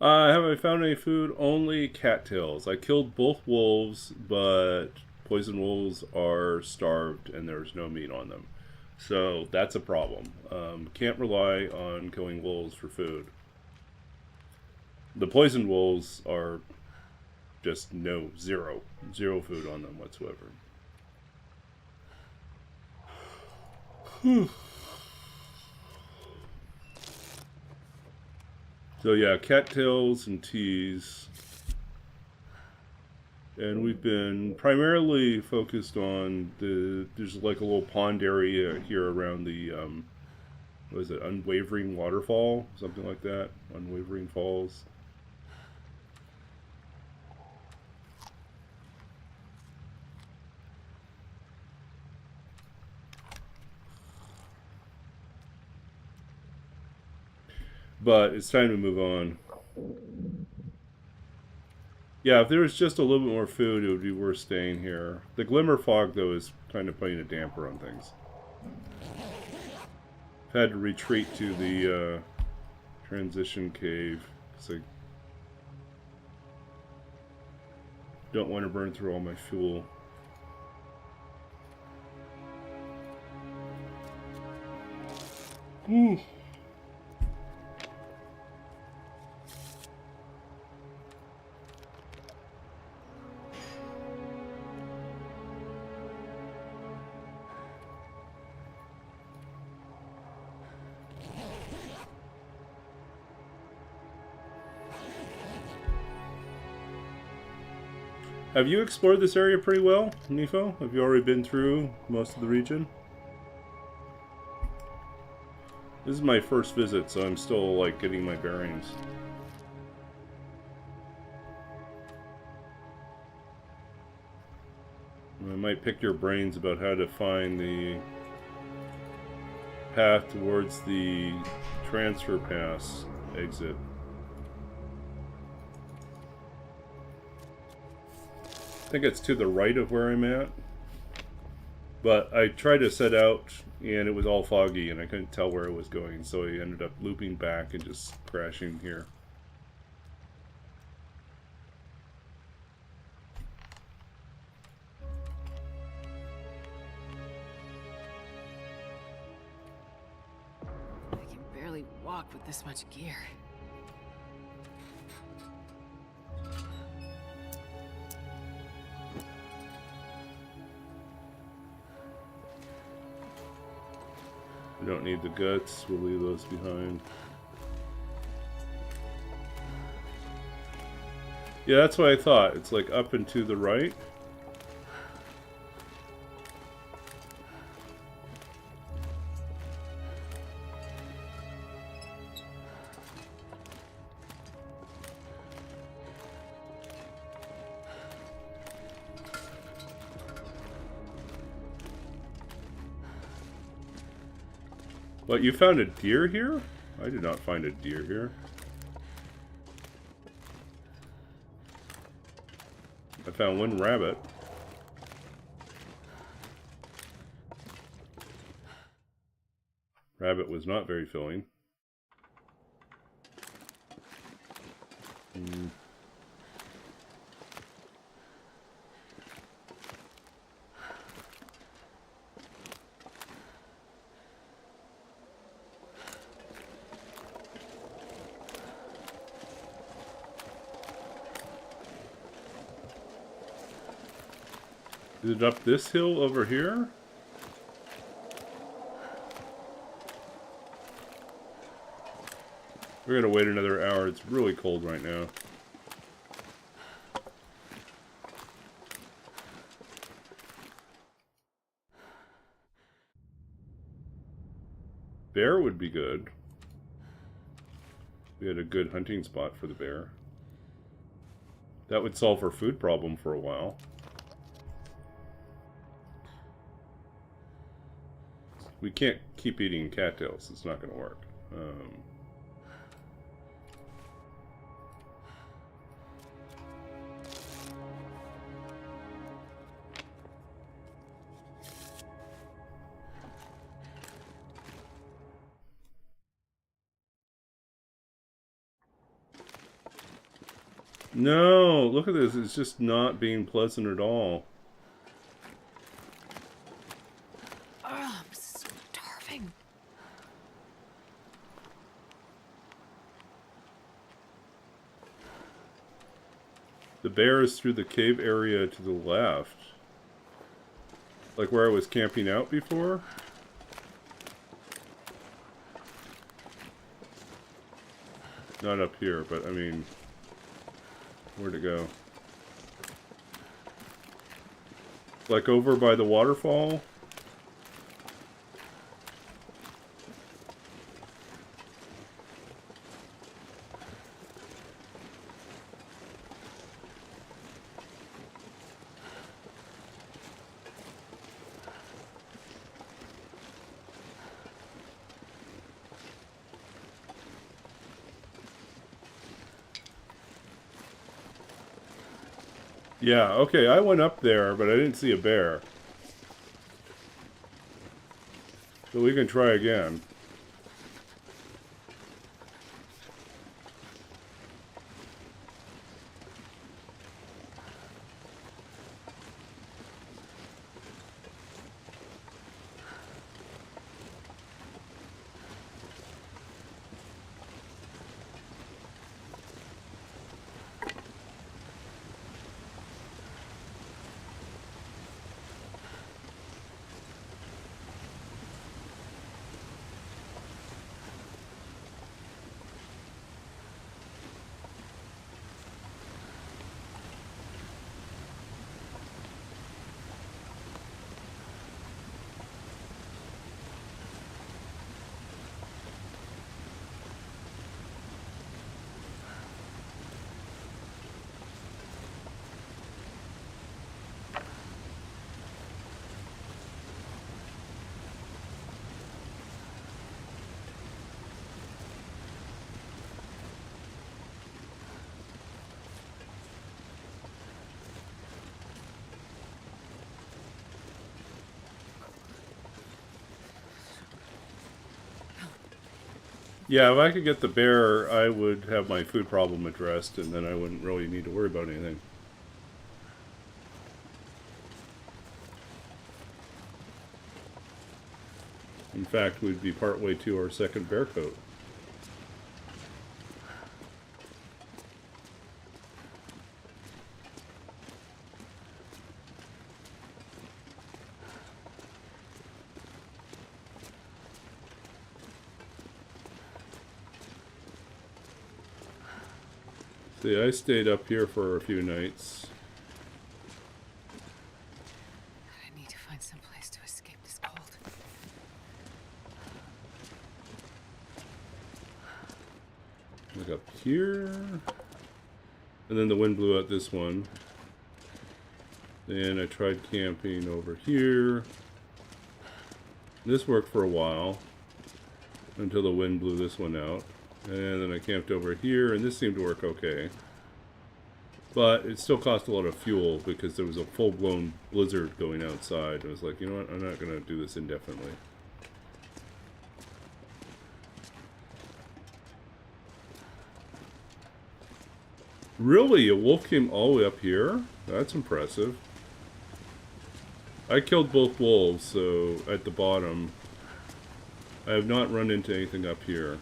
I found any food? Only cattails. I killed both wolves, but poison wolves are starved and there's no meat on them. So that's a problem. Can't rely on killing wolves for food. The poison wolves are just zero food on them whatsoever. So yeah, cattails and teas. And we've been primarily focused on there's like a little pond area here around the, what is it, Unwavering Waterfall? Something like that. Unwavering Falls. But it's time to move on. Yeah, if there was just a little bit more food, it would be worth staying here. The glimmer fog, though, is kind of putting a damper on things. I've had to retreat to the transition cave because I don't want to burn through all my fuel. Ooh. Have you explored this area pretty well, Nifo? Have you already been through most of the region? This is my first visit, so I'm still, like, getting my bearings. I might pick your brains about how to find the path towards the transfer pass exit. I think it's to the right of where I'm at. But I tried to set out and it was all foggy and I couldn't tell where it was going, so I ended up looping back and just crashing here. I can barely walk with this much gear. We don't need the guts, we'll leave those behind. Yeah, that's what I thought. It's like up and to the right. What, you found a deer here? I did not find a deer here. I found one rabbit. Rabbit was not very filling. Is it up this hill over here? We're gonna wait another hour. It's really cold right now. Bear would be good. We had a good hunting spot for the bear. That would solve our food problem for a while. We can't keep eating cattails. It's not going to work. No, look at this. It's just not being pleasant at all. I'm starving. The bear is through the cave area to the left. Like where I was camping out before. Not up here, but I mean... Where'd it go? Like over by the waterfall? Yeah, okay, I went up there, but I didn't see a bear. So we can try again. Yeah, if I could get the bear, I would have my food problem addressed, and then I wouldn't really need to worry about anything. In fact, we'd be partway to our second bear coat. See, I stayed up here for a few nights. I need to find some place to escape this cold. Look up here. And then the wind blew out this one. Then I tried camping over here. This worked for a while. Until the wind blew this one out. And then I camped over here, and this seemed to work okay. But it still cost a lot of fuel because there was a full-blown blizzard going outside. I was like, you know what, I'm not going to do this indefinitely. Really? A wolf came all the way up here? That's impressive. I killed both wolves, so at the bottom. I have not run into anything up here.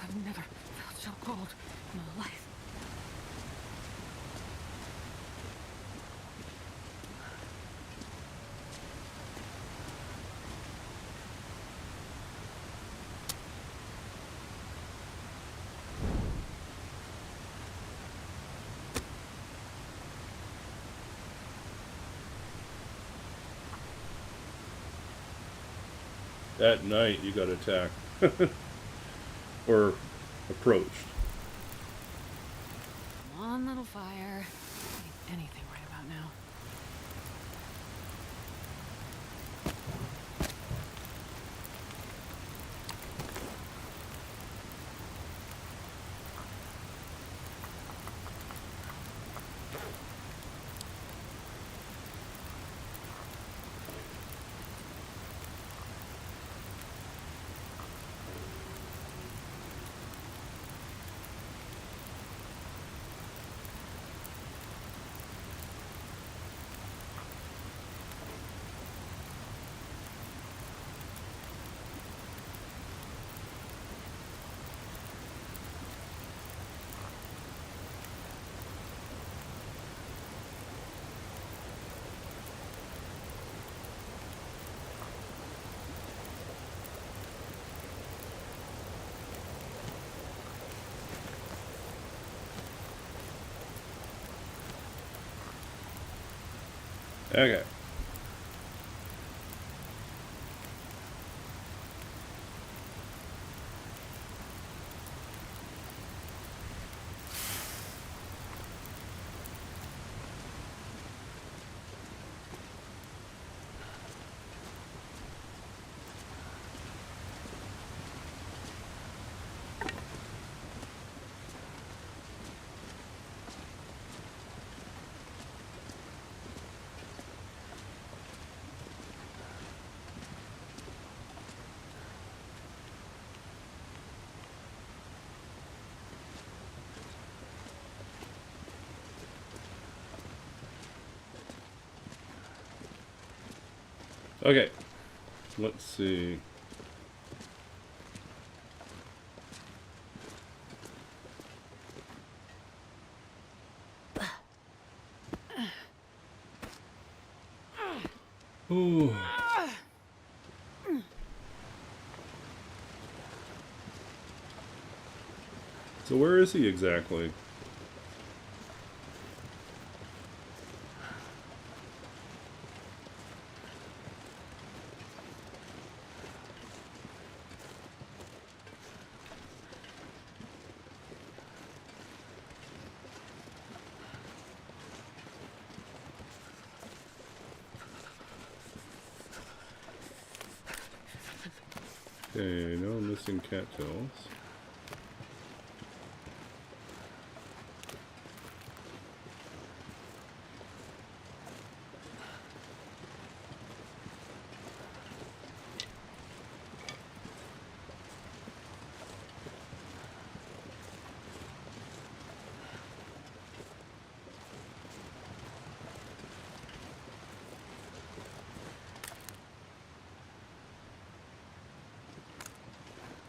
I've never felt so cold in my life. At night, you got attacked. Or approached. Come on, little fire. Eat anything right about now. Okay. Okay. Let's see. Ooh. So where is he exactly? Okay, no missing cattails.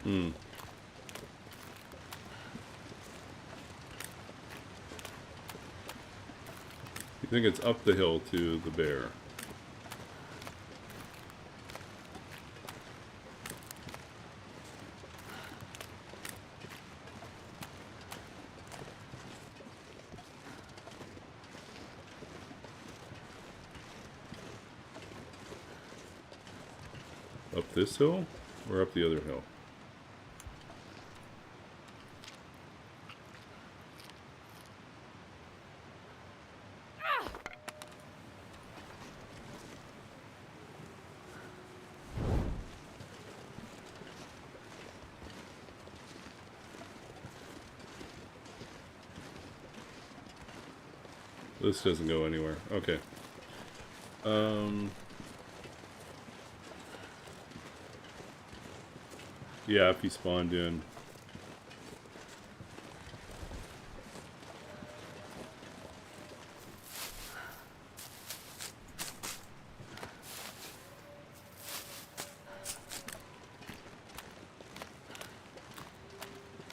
Hmm. You think it's up the hill to the bear? Up this hill? Or up the other hill? This doesn't go anywhere. Okay. Yeah, if he spawned in.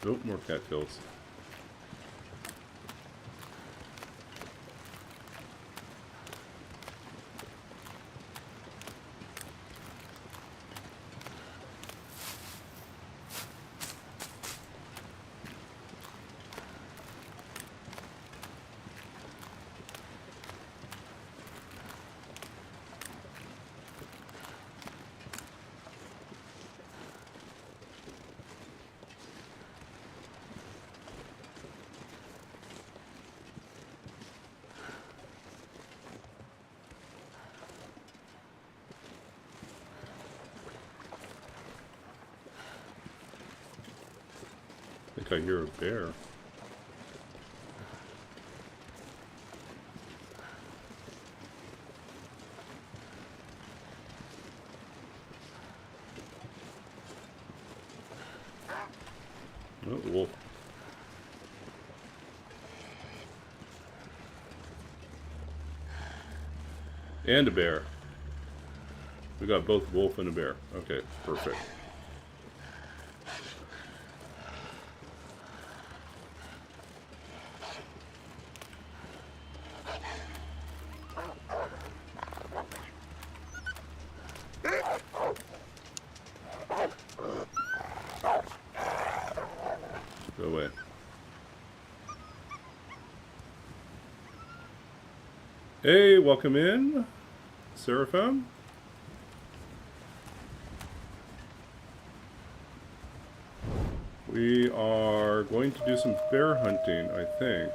Nope, more cattails. I think I hear a bear. Oh, wolf. And a bear. We got both wolf and a bear. Okay, perfect. Go away. Hey, welcome in, Seraphim. We are going to do some bear hunting, I think.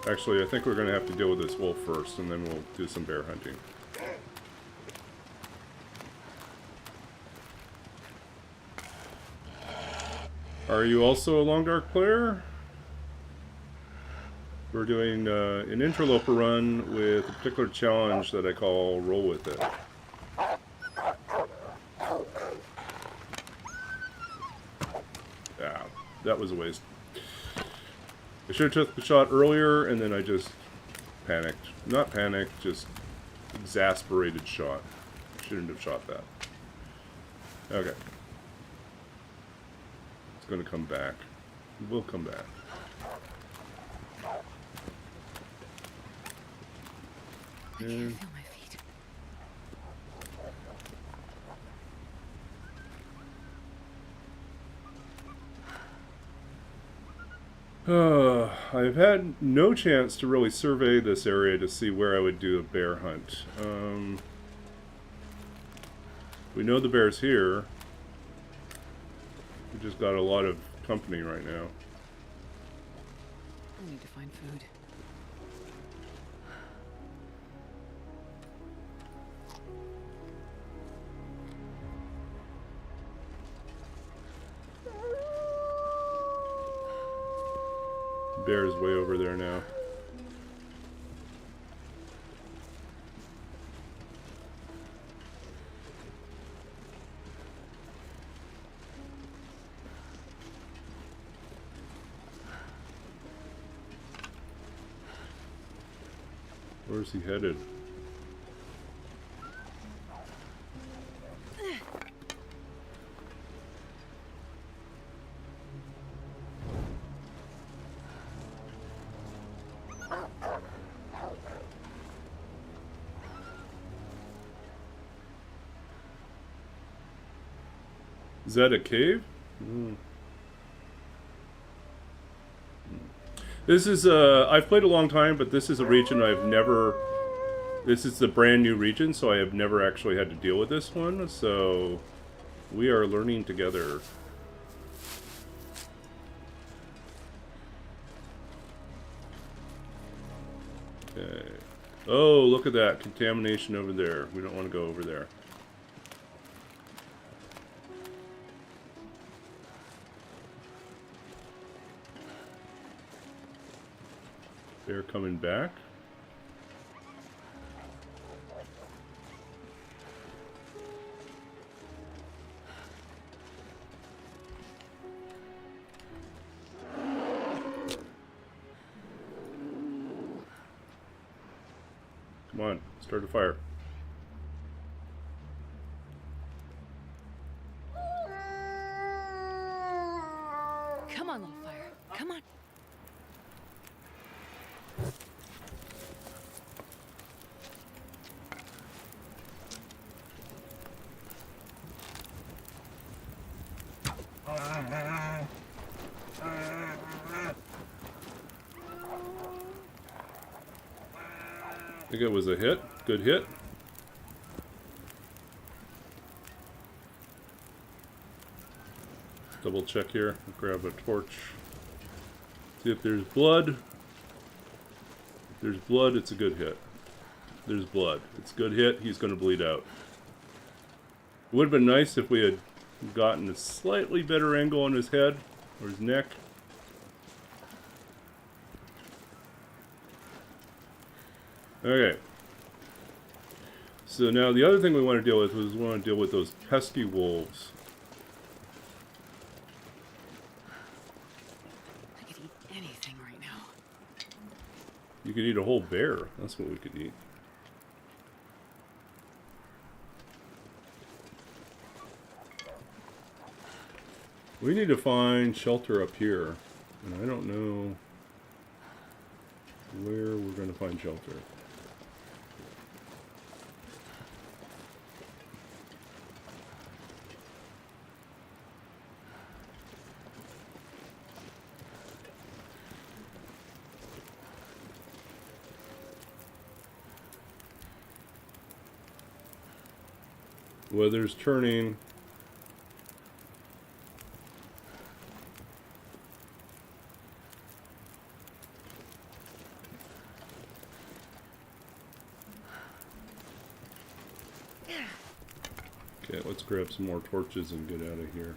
Actually, I think we're going to have to deal with this wolf first, and then we'll do some bear hunting. Are you also a Long Dark player? We're doing an interloper run with a particular challenge that I call Roll With It. Yeah, that was a waste. I should have took the shot earlier, and then I just panicked. Not panicked, just exasperated shot. Shouldn't have shot that. Okay. It's gonna come back. It will come back. I can't feel my feet. I've had no chance to really survey this area to see where I would do a bear hunt. We know the bear's here. We just got a lot of company right now. I need to find food. Bear's way over there now. Where's he headed? Is that a cave? This is I've played a long time, but this is a region I've never. This is the brand new region, so I have never actually had to deal with this one. So we are learning together. Okay. Oh, look at that contamination over there. We don't want to go over there. They're coming back. Come on, start a fire. Come on, little fire. Come on. I think it was a hit. Good hit. Double check here. Grab a torch. See if there's blood. If there's blood, it's a good hit. There's blood. It's a good hit. He's going to bleed out. It would have been nice if we had gotten a slightly better angle on his head or his neck. Okay. So now the other thing we want to deal with is we want to deal with those pesky wolves. I could eat anything right now. You could eat a whole bear. That's what we could eat. We need to find shelter up here. And I don't know where we're going to find shelter. Weather's turning. Okay, let's grab some more torches and get out of here.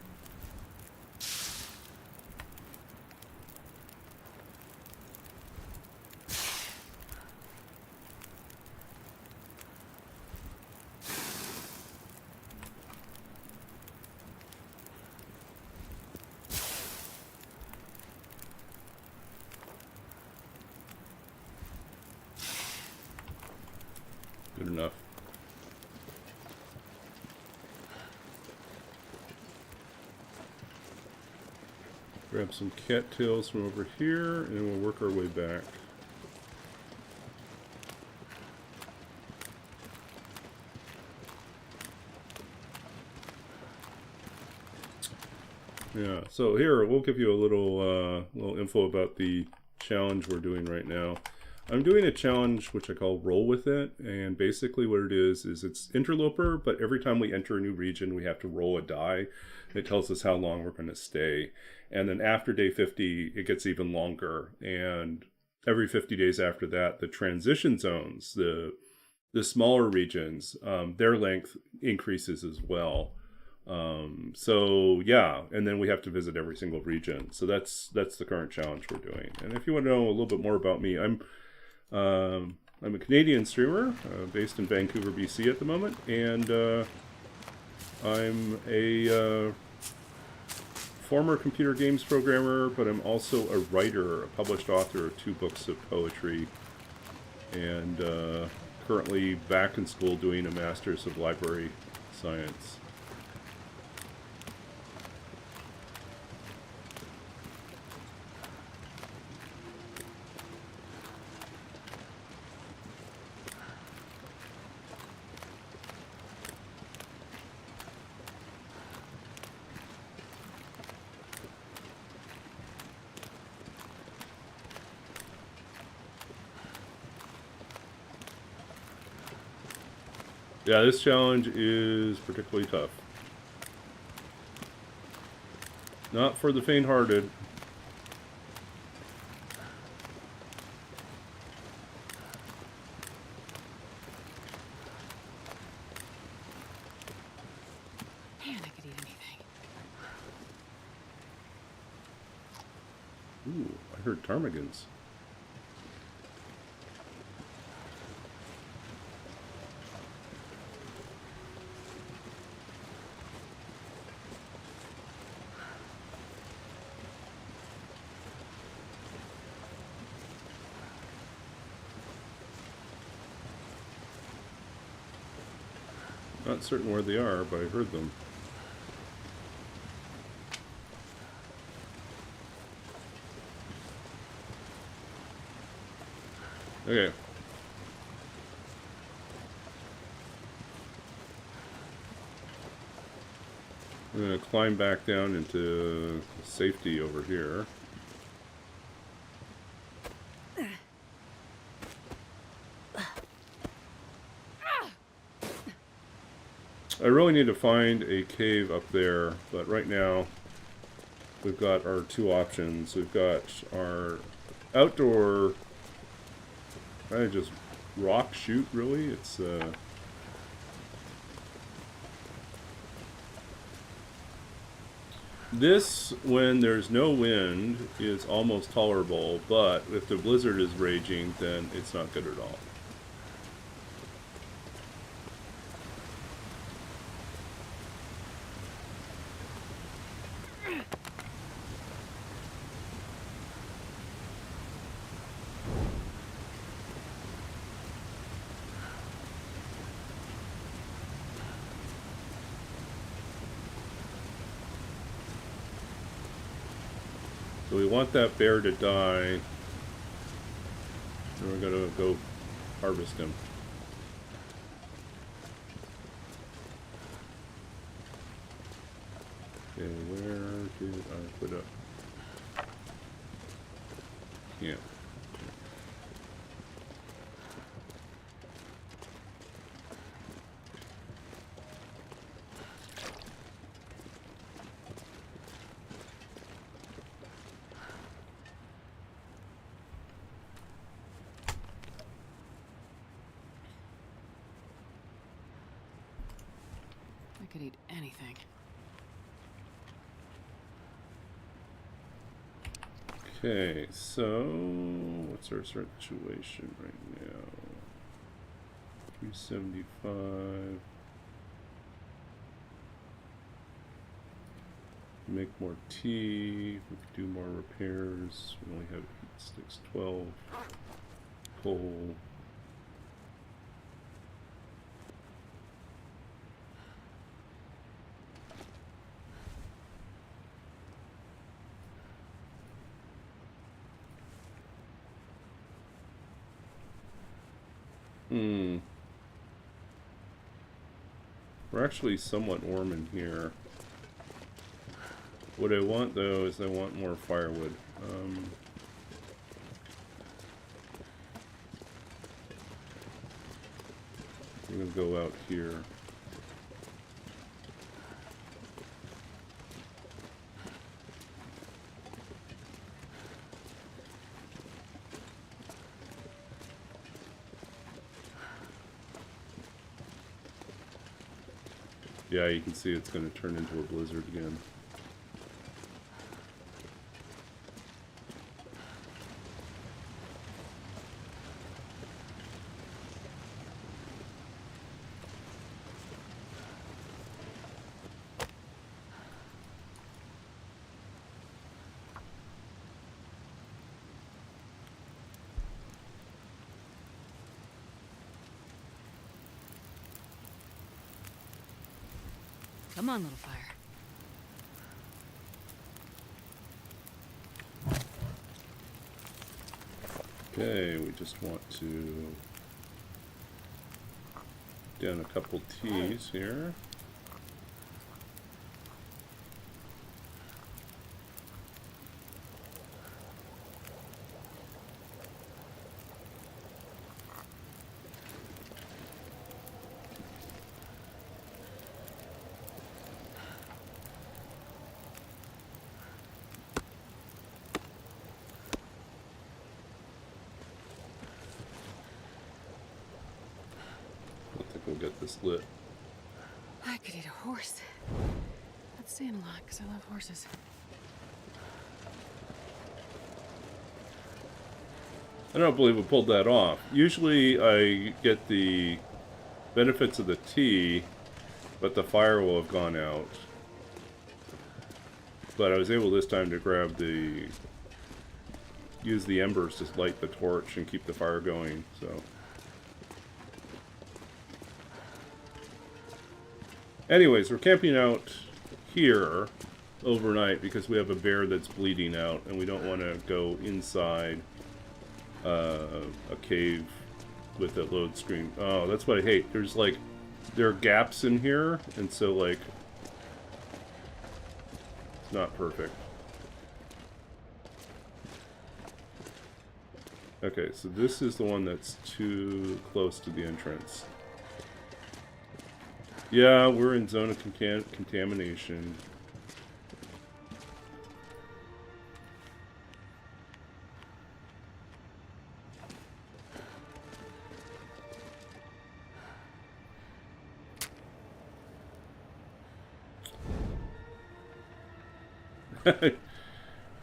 Good enough. Grab some cattails from over here, and then we'll work our way back. Yeah, so here, we'll give you a little info about the challenge we're doing right now. I'm doing a challenge which I call Roll With It, and basically what it is it's interloper, but every time we enter a new region, we have to roll a die. It tells us how long we're going to stay. And then after day 50, it gets even longer. And every 50 days after that, the transition zones, the smaller regions, their length increases as well. So yeah, and then we have to visit every single region. So that's the current challenge we're doing. And if you want to know a little bit more about me, I'm a Canadian streamer based in Vancouver, BC at the moment, and I'm a former computer games programmer, but I'm also a writer, a published author of 2 books of poetry, and currently back in school doing a Master's of Library Science. Yeah, this challenge is particularly tough. Not for the faint-hearted. Man, I could eat anything. Ooh, I heard ptarmigans. Not certain where they are, but I heard them. Okay. I'm going to climb back down into safety over here. I really need to find a cave up there, but right now we've got our 2 options. We've got our outdoor kind of just rock shoot, really. It's this, when there's no wind, is almost tolerable, but if the blizzard is raging, then it's not good at all. So we want that bear to die, and we're gonna go harvest him. Okay, where did I put up? Yeah. I could eat anything. Okay, so what's our situation right now? 375. Make more tea. We could do more repairs. We only have 8 sticks, 12. Coal. Hmm. We're actually somewhat warm in here. What I want, though, is I want more firewood. I'm gonna go out here. Yeah, you can see it's going to turn into a blizzard again. Come on, little fire. Okay, we just want to down a couple teas here. I think we'll get this lit. I could eat a horse. That's saying a lot, because I love horses. I don't believe we pulled that off. Usually I get the benefits of the tea, but the fire will have gone out. But I was able this time to grab use the embers to light the torch and keep the fire going, so. Anyways, we're camping out here overnight because we have a bear that's bleeding out and we don't want to go inside a cave with a load screen. Oh, that's what I hate. There are gaps in here, and so, like, it's not perfect. Okay, so this is the one that's too close to the entrance. Yeah, we're in zone of contamination.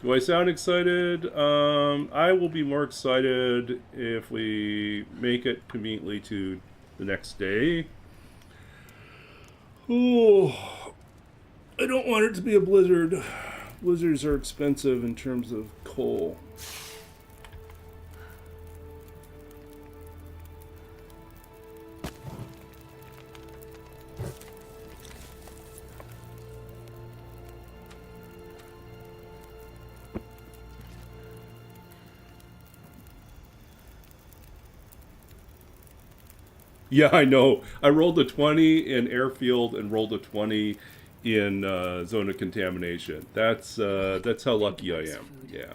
Do I sound excited? I will be more excited if we make it conveniently to the next day. Oh, I don't want it to be a blizzard. Blizzards are expensive in terms of coal. Yeah, I know. I rolled a 20 in airfield and rolled a 20 in zone of contamination. That's how lucky I am. Yeah.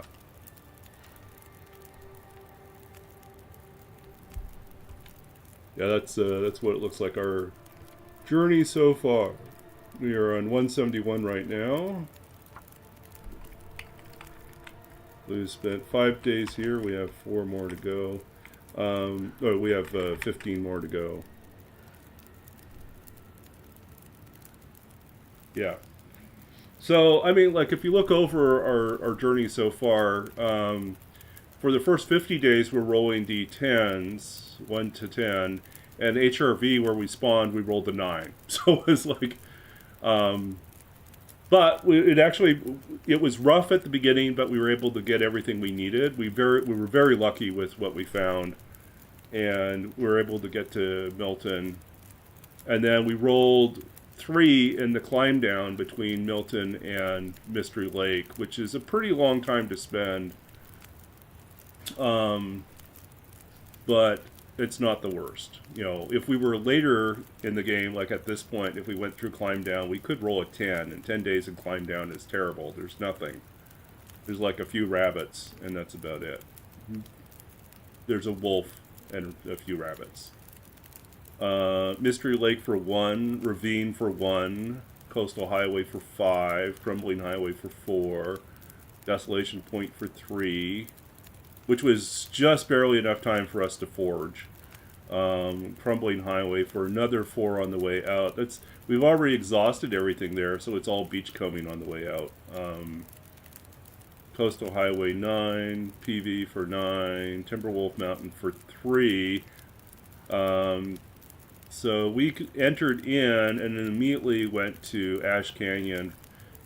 Yeah, that's what it looks like our journey so far. We are on 171 right now. We've spent 5 days here. We have 4 more to go. We have 15 more to go. Yeah. So, I mean, like, if you look over our journey so far, for the first 50 days, we're rolling D10s, 1 to 10, and HRV, where we spawned, we rolled a 9. So it's like, but it was rough at the beginning, but we were able to get everything we needed. We were very lucky with what we found, and we were able to get to Milton, and then we rolled 3 in the climb down between Milton and Mystery Lake, which is a pretty long time to spend. But it's not the worst. You know, if we were later in the game, like at this point, if we went through climb down, we could roll a 10, and 10 days in climb down is terrible. There's nothing. There's like a few rabbits, and that's about it. There's a wolf and a few rabbits. Mystery Lake for 1, Ravine for 1, Coastal Highway for 5, Crumbling Highway for 4, Desolation Point for 3, which was just barely enough time for us to forge. Crumbling Highway for another 4 on the way out. We've already exhausted everything there, so it's all beachcombing on the way out. Coastal Highway 9, PV for 9, Timberwolf Mountain for 3. So we entered in and then immediately went to Ash Canyon,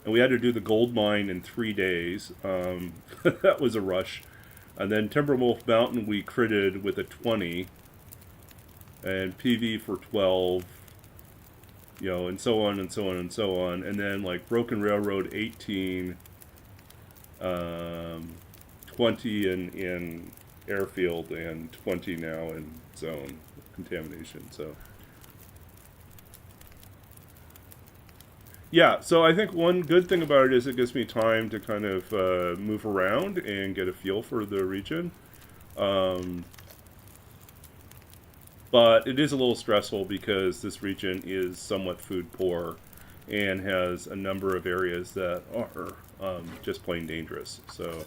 and we had to do the gold mine in 3 days. That was a rush. And then Timberwolf Mountain we critted with a 20, and PV for 12, you know, and so on and so on and so on. And then like Broken Railroad 18, 20 in airfield, and 20 now in zone contamination. So yeah, so I think one good thing about it is it gives me time to kind of move around and get a feel for the region. But it is a little stressful because this region is somewhat food poor and has a number of areas that are just plain dangerous. So,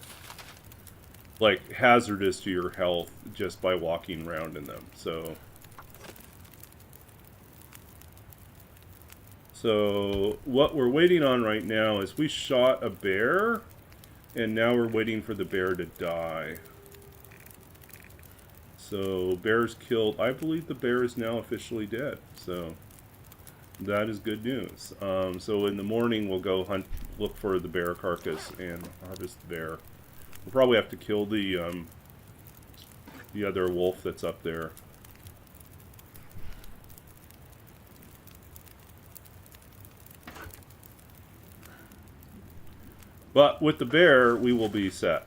like, hazardous to your health just by walking around in them. So what we're waiting on right now is we shot a bear, and now we're waiting for the bear to die. So bear's killed. I believe the bear is now officially dead. So that is good news. So in the morning we'll go look for the bear carcass and harvest the bear. We'll probably have to kill the other wolf that's up there. But with the bear, we will be set.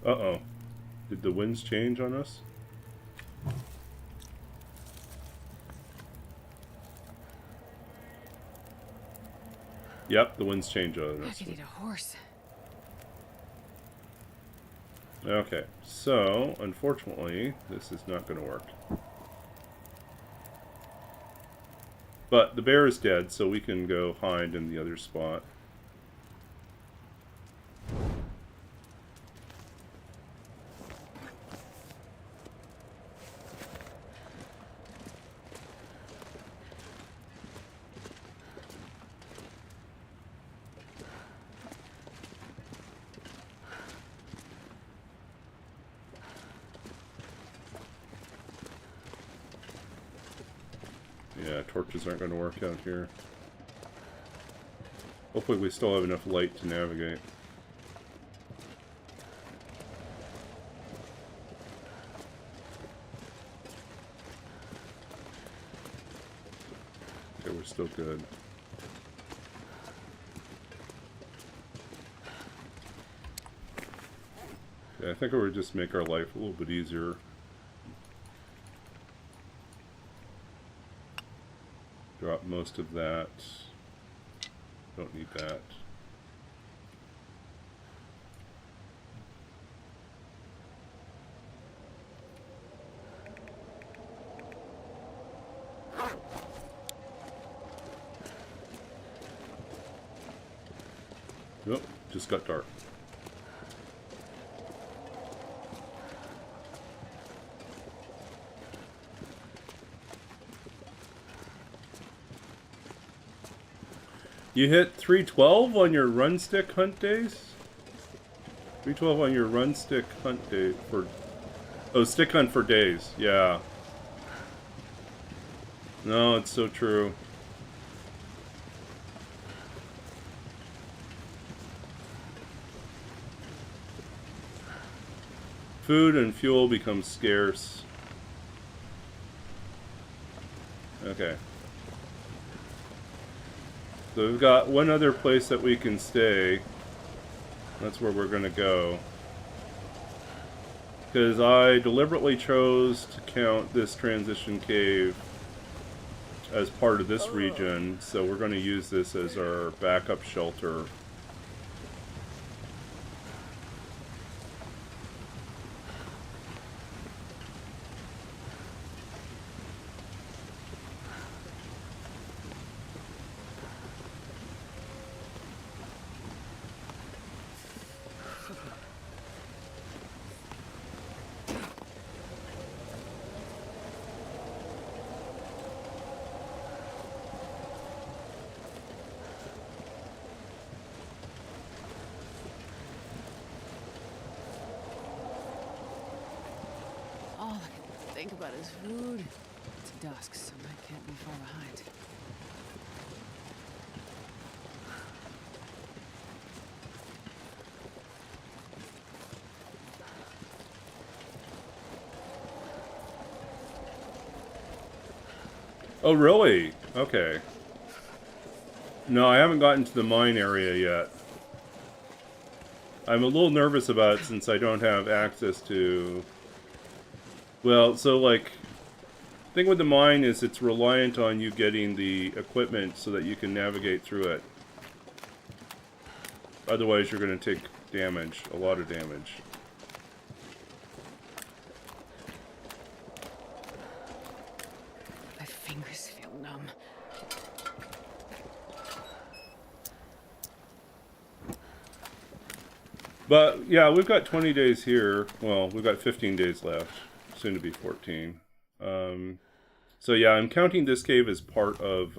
Uh-oh. Did the winds change on us? Yep, the winds change on us. I could eat a horse. Okay, so, unfortunately, this is not going to work. But the bear is dead, so we can go hide in the other spot. Yeah, torches aren't going to work out here. Hopefully we still have enough light to navigate. Okay, we're still good. Okay, I think it would just make our life a little bit easier. Drop most of that. Don't need that. Nope, just got dark. You hit 312 on your run stick hunt days? 312 on your run stick hunt day for... Oh, stick hunt for days. Yeah. No, it's so true. Food and fuel become scarce. Okay. So we've got one other place that we can stay. That's where we're gonna go. Because I deliberately chose to count this transition cave as part of this region, so we're going to use this as our backup shelter. All I can think about is food. It's dusk, so I can't be far behind. Oh, really? Okay. No, I haven't gotten to the mine area yet. I'm a little nervous about it since I don't have access to... Well, so like... The thing with the mine is it's reliant on you getting the equipment so that you can navigate through it. Otherwise you're going to take damage, a lot of damage. My fingers feel numb. But, yeah, we've got 20 days here. Well, we've got 15 days left. Soon to be 14. So, yeah, I'm counting this cave as part of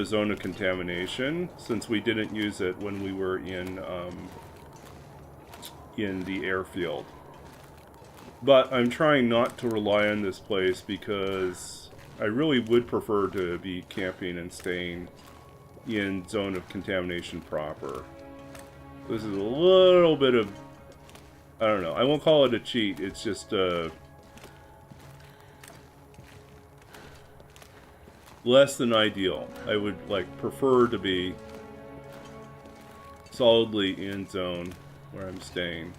zone of contamination, since we didn't use it when we were in the airfield. But I'm trying not to rely on this place because I really would prefer to be camping and staying in zone of contamination proper. This is a little bit of, I don't know, I won't call it a cheat, it's just less than ideal. I would prefer to be solidly in zone where I'm staying.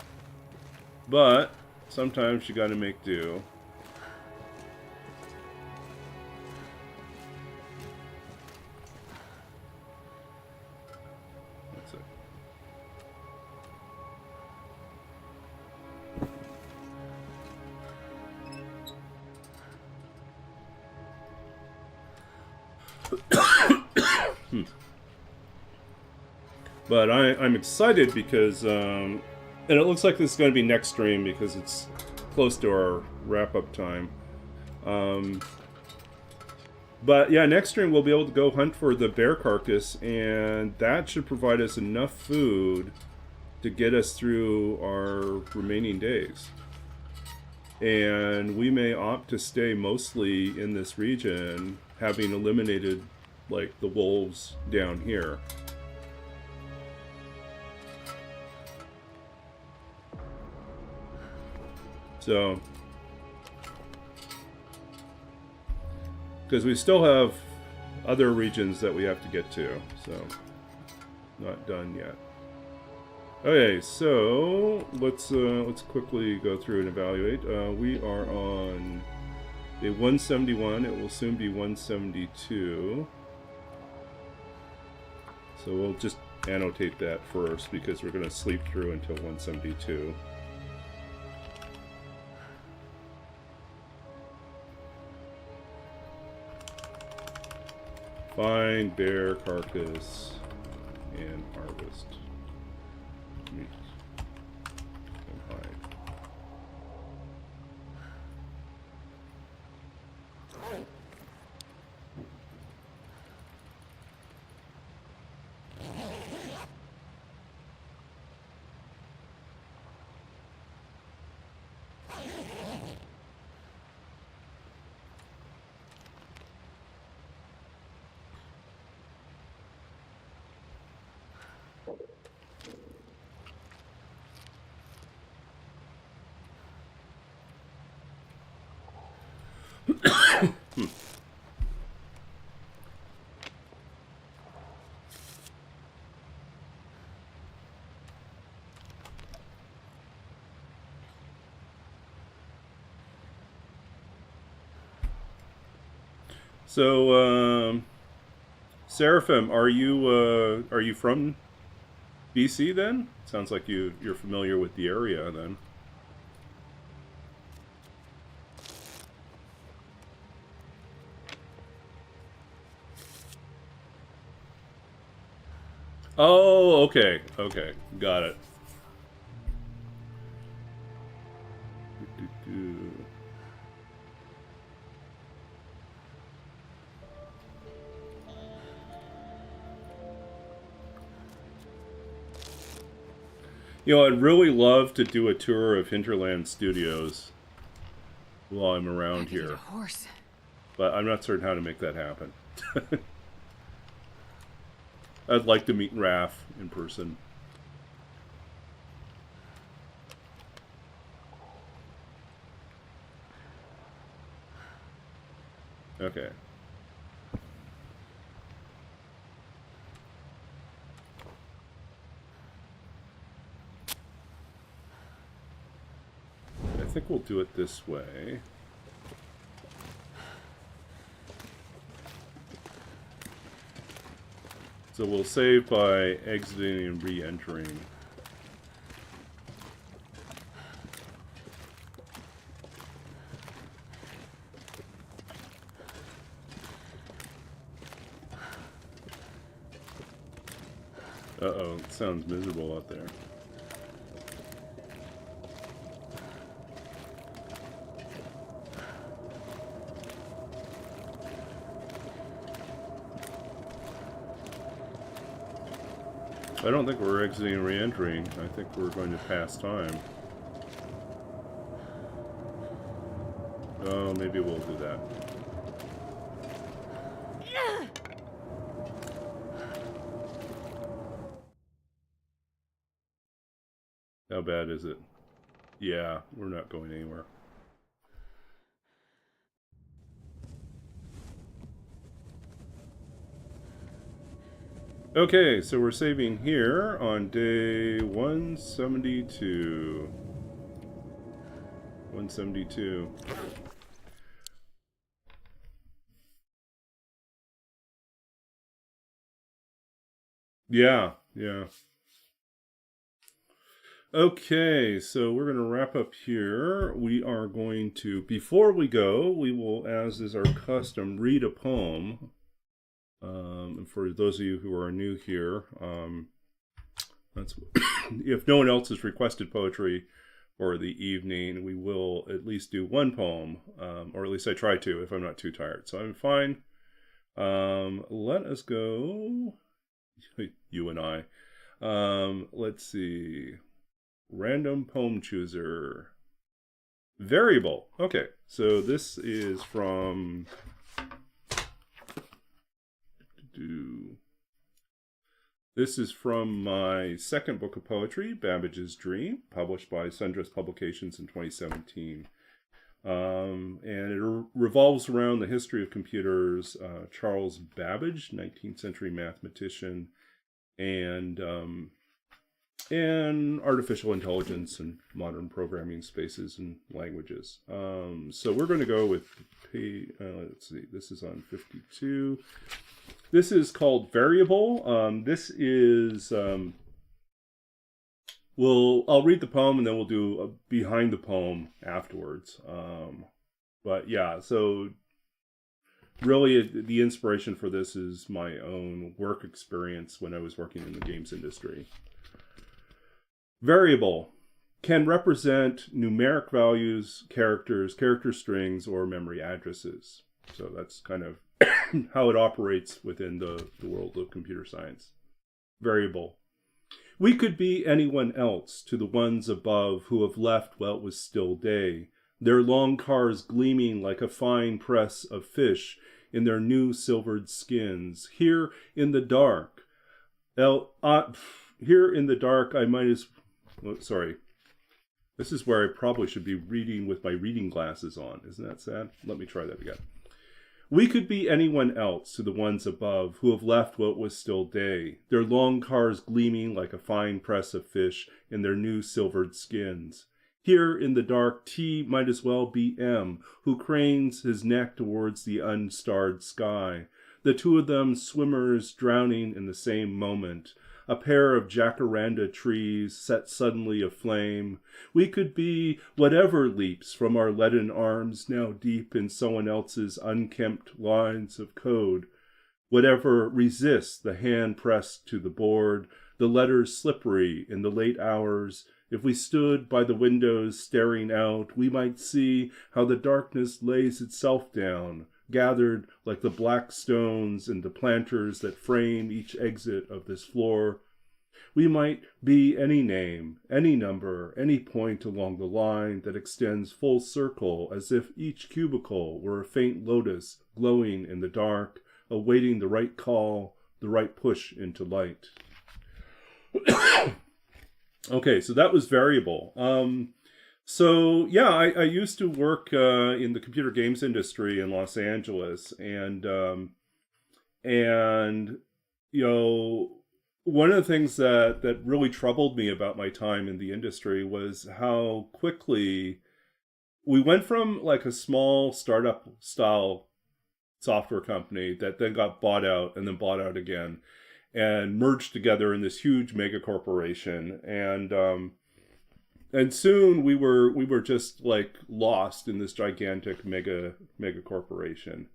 But sometimes you gotta make do. That's it. But I'm excited because, and it looks like this is going to be next stream because it's close to our wrap-up time. But yeah, next stream we'll be able to go hunt for the bear carcass, and that should provide us enough food to get us through our remaining days. And we may opt to stay mostly in this region, having eliminated the wolves down here. So, because we still have other regions that we have to get to, so not done yet. Okay, so let's quickly go through and evaluate. We are on day 171. It will soon be 172. So we'll just annotate that first because we're going to sleep through until 172. Find bear carcass and harvest meat and hide. So, Seraphim, are you from BC then? Sounds like you're familiar with the area then. Oh, okay, okay, got it. Do-do-do. You know, I'd really love to do a tour of Hinterland Studios while I'm I around could eat a here, horse. but I'm not certain how to make that happen. I'd like to meet Raph in person. Okay. I think we'll do it this way. So we'll save by exiting and re-entering. Uh-oh, it sounds miserable out there. I don't think we're exiting and re-entering. I think we're going to pass time. Oh, maybe we'll do that. How bad is it? Yeah, we're not going anywhere. Okay, so we're saving here on day 172. 172. Yeah, yeah. Okay, so we're going to wrap up here. We are going to, before we go, we will, as is our custom, read a poem. For those of you who are new here, that's if no one else has requested poetry for the evening, we will at least do one poem, or at least I try to if I'm not too tired. So I'm fine. Let us go, you and I. Let's see. Random poem chooser. Variable. Okay, so this is from... This is from my second book of poetry, Babbage's Dream, published by Sundress Publications in 2017. And it revolves around the history of computers. Charles Babbage, 19th century mathematician, and artificial intelligence and modern programming spaces and languages. So we're going to go with, let's see, this is on 52. This is called Variable. This is, I'll read the poem and then we'll do a behind the poem afterwards. But yeah, so really the inspiration for this is my own work experience when I was working in the games industry. Variable can represent numeric values, characters, character strings, or memory addresses. So that's kind of how it operates within the world of computer science. Variable. We could be anyone else to the ones above who have left while it was still day, their long cars gleaming like a fine press of fish in their new silvered skins. Here in the dark, I might as... sorry. This is where I probably should be reading with my reading glasses on. Isn't that sad? Let me try that again. We could be anyone else to the ones above who have left while it was still day, their long cars gleaming like a fine press of fish in their new silvered skins. Here in the dark, T might as well be M, who cranes his neck towards the unstarred sky. The two of them swimmers drowning in the same moment. A pair of jacaranda trees set suddenly aflame. We could be whatever leaps from our leaden arms now deep in someone else's unkempt lines of code. Whatever resists the hand pressed to the board, the letters slippery in the late hours. If we stood by the windows staring out, we might see how the darkness lays itself down, gathered like the black stones and the planters that frame each exit of this floor. We might be any name, any number, any point along the line that extends full circle, as if each cubicle were a faint lotus glowing in the dark, awaiting the right call, the right push into light. Okay, so that was variable. So yeah, I used to work in the computer games industry in Los Angeles, and you know, one of the things that really troubled me about my time in the industry was how quickly we went from like a small startup style software company that then got bought out and then bought out again and merged together in this huge mega corporation, and soon we were just like lost in this gigantic mega corporation,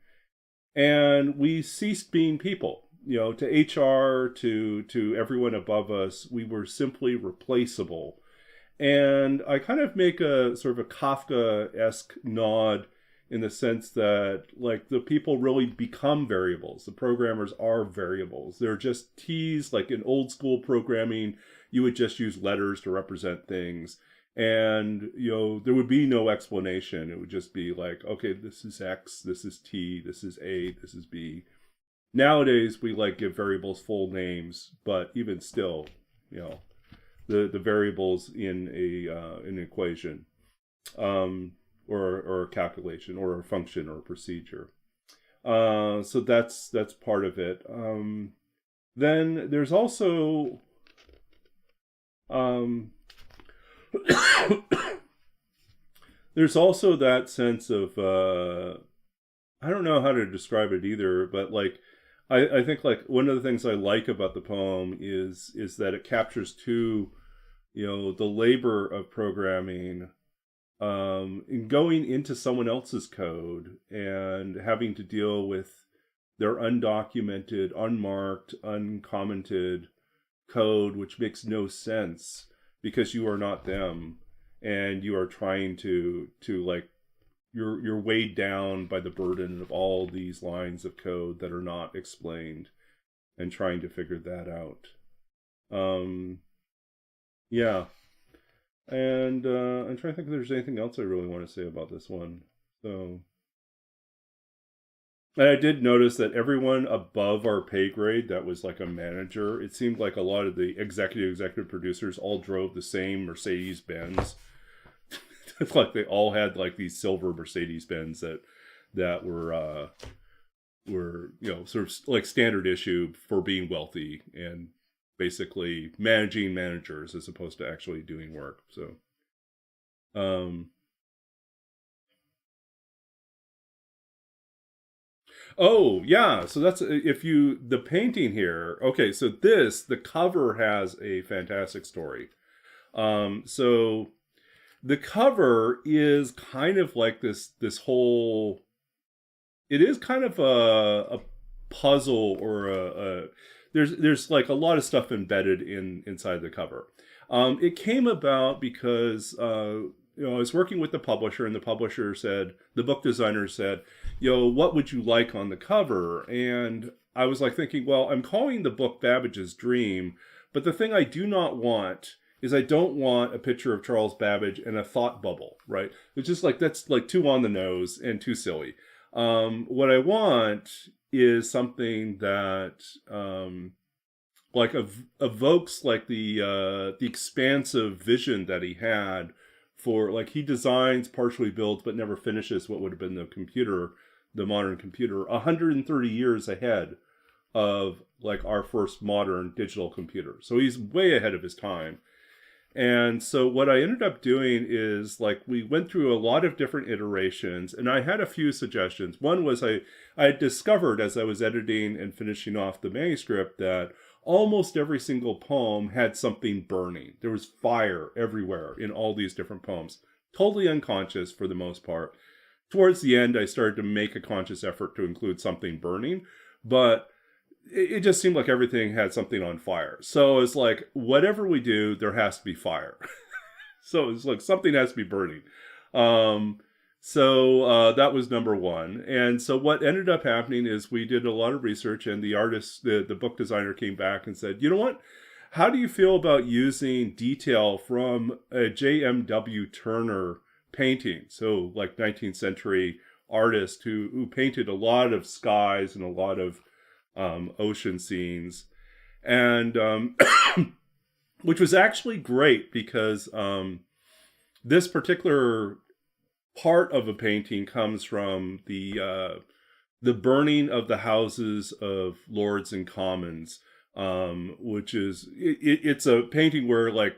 and we ceased being people. You know, to HR, to everyone above us, we were simply replaceable. And I kind of make a sort of a Kafka-esque nod in the sense that, like, the people really become variables. The programmers are variables. They're just T's. Like in old school programming, you would just use letters to represent things. And, you know, there would be no explanation. It would just be like, okay, this is X, this is T, this is A, this is B. Nowadays, we like give variables full names, but even still, you know, the variables in an equation, or a calculation, or a function, or a procedure. So that's part of it. Then there's also there's also that sense of I don't know how to describe it either, but like I think like one of the things I like about the poem is that it captures too, you know, the labor of programming, in going into someone else's code and having to deal with their undocumented, unmarked, uncommented code, which makes no sense because you are not them, and you are trying to like, you're weighed down by the burden of all these lines of code that are not explained, and trying to figure that out. Yeah. And I'm trying to think if there's anything else I really want to say about this one. So, and I did notice that everyone above our pay grade that was like a manager, it seemed like a lot of the executive producers all drove the same Mercedes-Benz. It's like they all had like these silver Mercedes-Benz that were you know, sort of like standard issue for being wealthy and basically managing managers as opposed to actually doing work. So, oh yeah, so that's the painting here. Okay, so the cover has a fantastic story. So the cover is kind of like this whole, it is kind of a puzzle, or there's like a lot of stuff embedded inside the cover. It came about because you know, I was working with the publisher, and the publisher said, the book designer said, you know, what would you like on the cover? And I was like thinking, well, I'm calling the book Babbage's Dream, but the thing I do not want is I don't want a picture of Charles Babbage and a thought bubble, right? It's just like, that's like too on the nose and too silly. What I want is something that like evokes like the expansive vision that he had for, like, he designs, partially builds, but never finishes what would have been the modern computer 130 years ahead of like our first modern digital computer. So he's way ahead of his time. And so what I ended up doing is like we went through a lot of different iterations, and I had a few suggestions. One was I had discovered as I was editing and finishing off the manuscript that almost every single poem had something burning. There was fire everywhere in all these different poems, totally unconscious for the most part. Towards the end, I started to make a conscious effort to include something burning, but it just seemed like everything had something on fire. So it's like, whatever we do, there has to be fire. So it's like something has to be burning. So that was number one. And so what ended up happening is we did a lot of research, and the artist, the book designer came back and said, you know what? How do you feel about using detail from a J.M.W. Turner painting? So like 19th century artist who painted a lot of skies and a lot of ocean scenes, and which was actually great because this particular part of a painting comes from the burning of the houses of lords and commons, which is it's a painting where like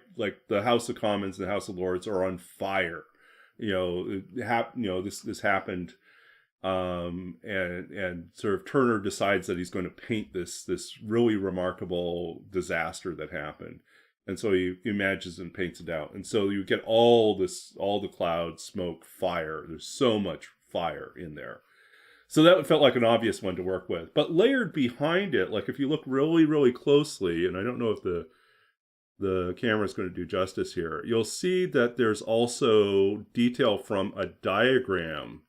the House of Commons and the House of Lords are on fire. This happened. And sort of Turner decides that he's going to paint this really remarkable disaster that happened. And so he imagines and paints it out. And so you get all the clouds, smoke, fire. There's so much fire in there. So that felt like an obvious one to work with. But layered behind it, like if you look really, really closely, and I don't know if the camera is going to do justice here, you'll see that there's also detail from a diagram.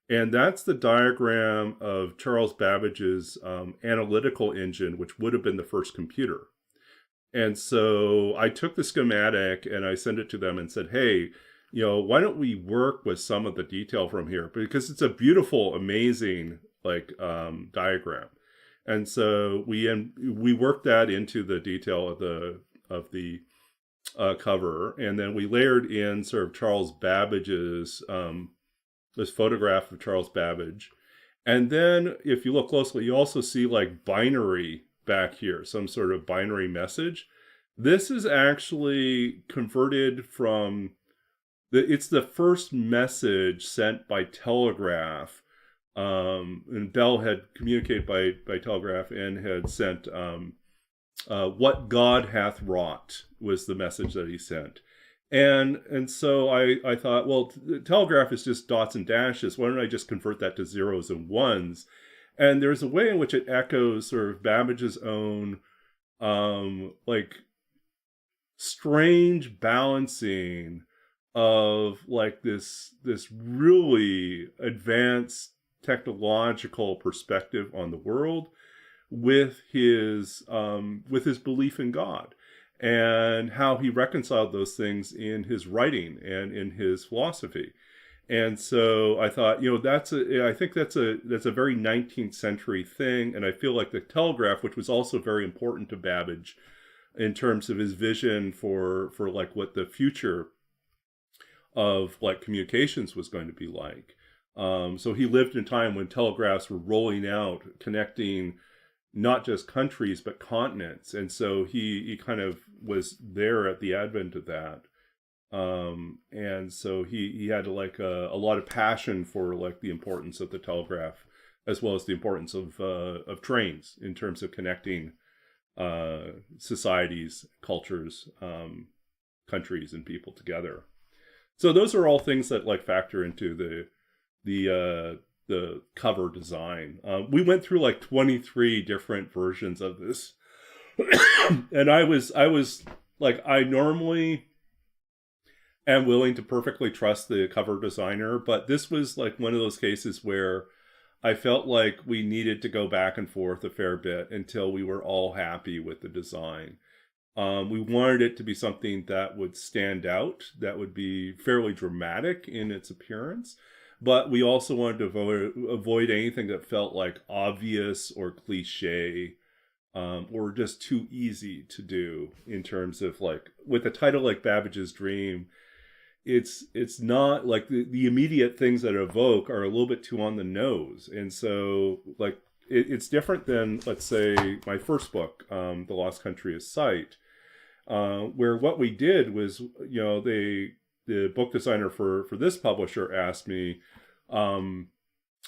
And that's the diagram of Charles Babbage's analytical engine, which would have been the first computer. And so I took the schematic and I sent it to them and said, hey, why don't we work with some of the detail from here? Because it's a beautiful, amazing diagram. And so we worked that into the detail of the cover. And then we layered in sort of Charles Babbage's this photograph of Charles Babbage. And then if you look closely, you also see like binary back here, some sort of binary message. This is actually converted from it's the first message sent by telegraph. And Bell had communicated by telegraph and had sent what God hath wrought was the message that he sent. And so I thought, well, the telegraph is just dots and dashes. Why don't I just convert that to zeros and ones? And there's a way in which it echoes sort of Babbage's own, strange balancing of like this really advanced technological perspective on the world with his belief in God, and how he reconciled those things in his writing and in his philosophy. And so I thought, I think that's a very 19th century thing. And I feel like the telegraph, which was also very important to Babbage in terms of his vision for like what the future of like communications was going to be like. So he lived in a time when telegraphs were rolling out, connecting not just countries, but continents. And so he kind of was there at the advent of that. And so he had like a lot of passion for like the importance of the telegraph, as well as the importance of trains in terms of connecting societies, cultures, countries, and people together. So those are all things that like factor into the cover design. We went through like 23 different versions of this. And I was like, I normally am willing to perfectly trust the cover designer, but this was like one of those cases where I felt like we needed to go back and forth a fair bit until we were all happy with the design. We wanted it to be something that would stand out, that would be fairly dramatic in its appearance, but we also wanted to avoid anything that felt like obvious or cliche, or just too easy to do in terms of like, with a title like Babbage's Dream, it's not like the immediate things that evoke are a little bit too on the nose. And so like, it's different than, let's say, my first book, The Lost Country of Sight. where what we did was, the book designer for this publisher asked me,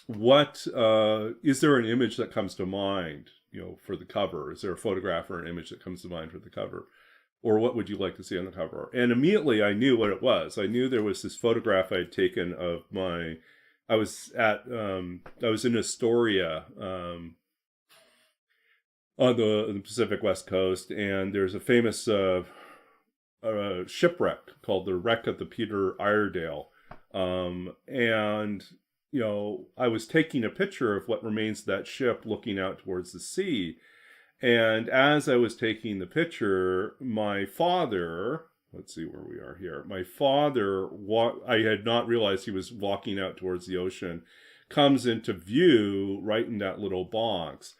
what is there an image that comes to mind, for the cover? Is there a photograph or an image that comes to mind for the cover? Or what would you like to see on the cover? And immediately I knew what it was. I knew there was this photograph I had taken of I was in Astoria, on the Pacific West Coast, and there's a famous shipwreck called the Wreck of the Peter Iredale. And, I was taking a picture of what remains of that ship looking out towards the sea. And as I was taking the picture, my father, let's see where we are here. My father, I had not realized he was walking out towards the ocean, comes into view right in that little box.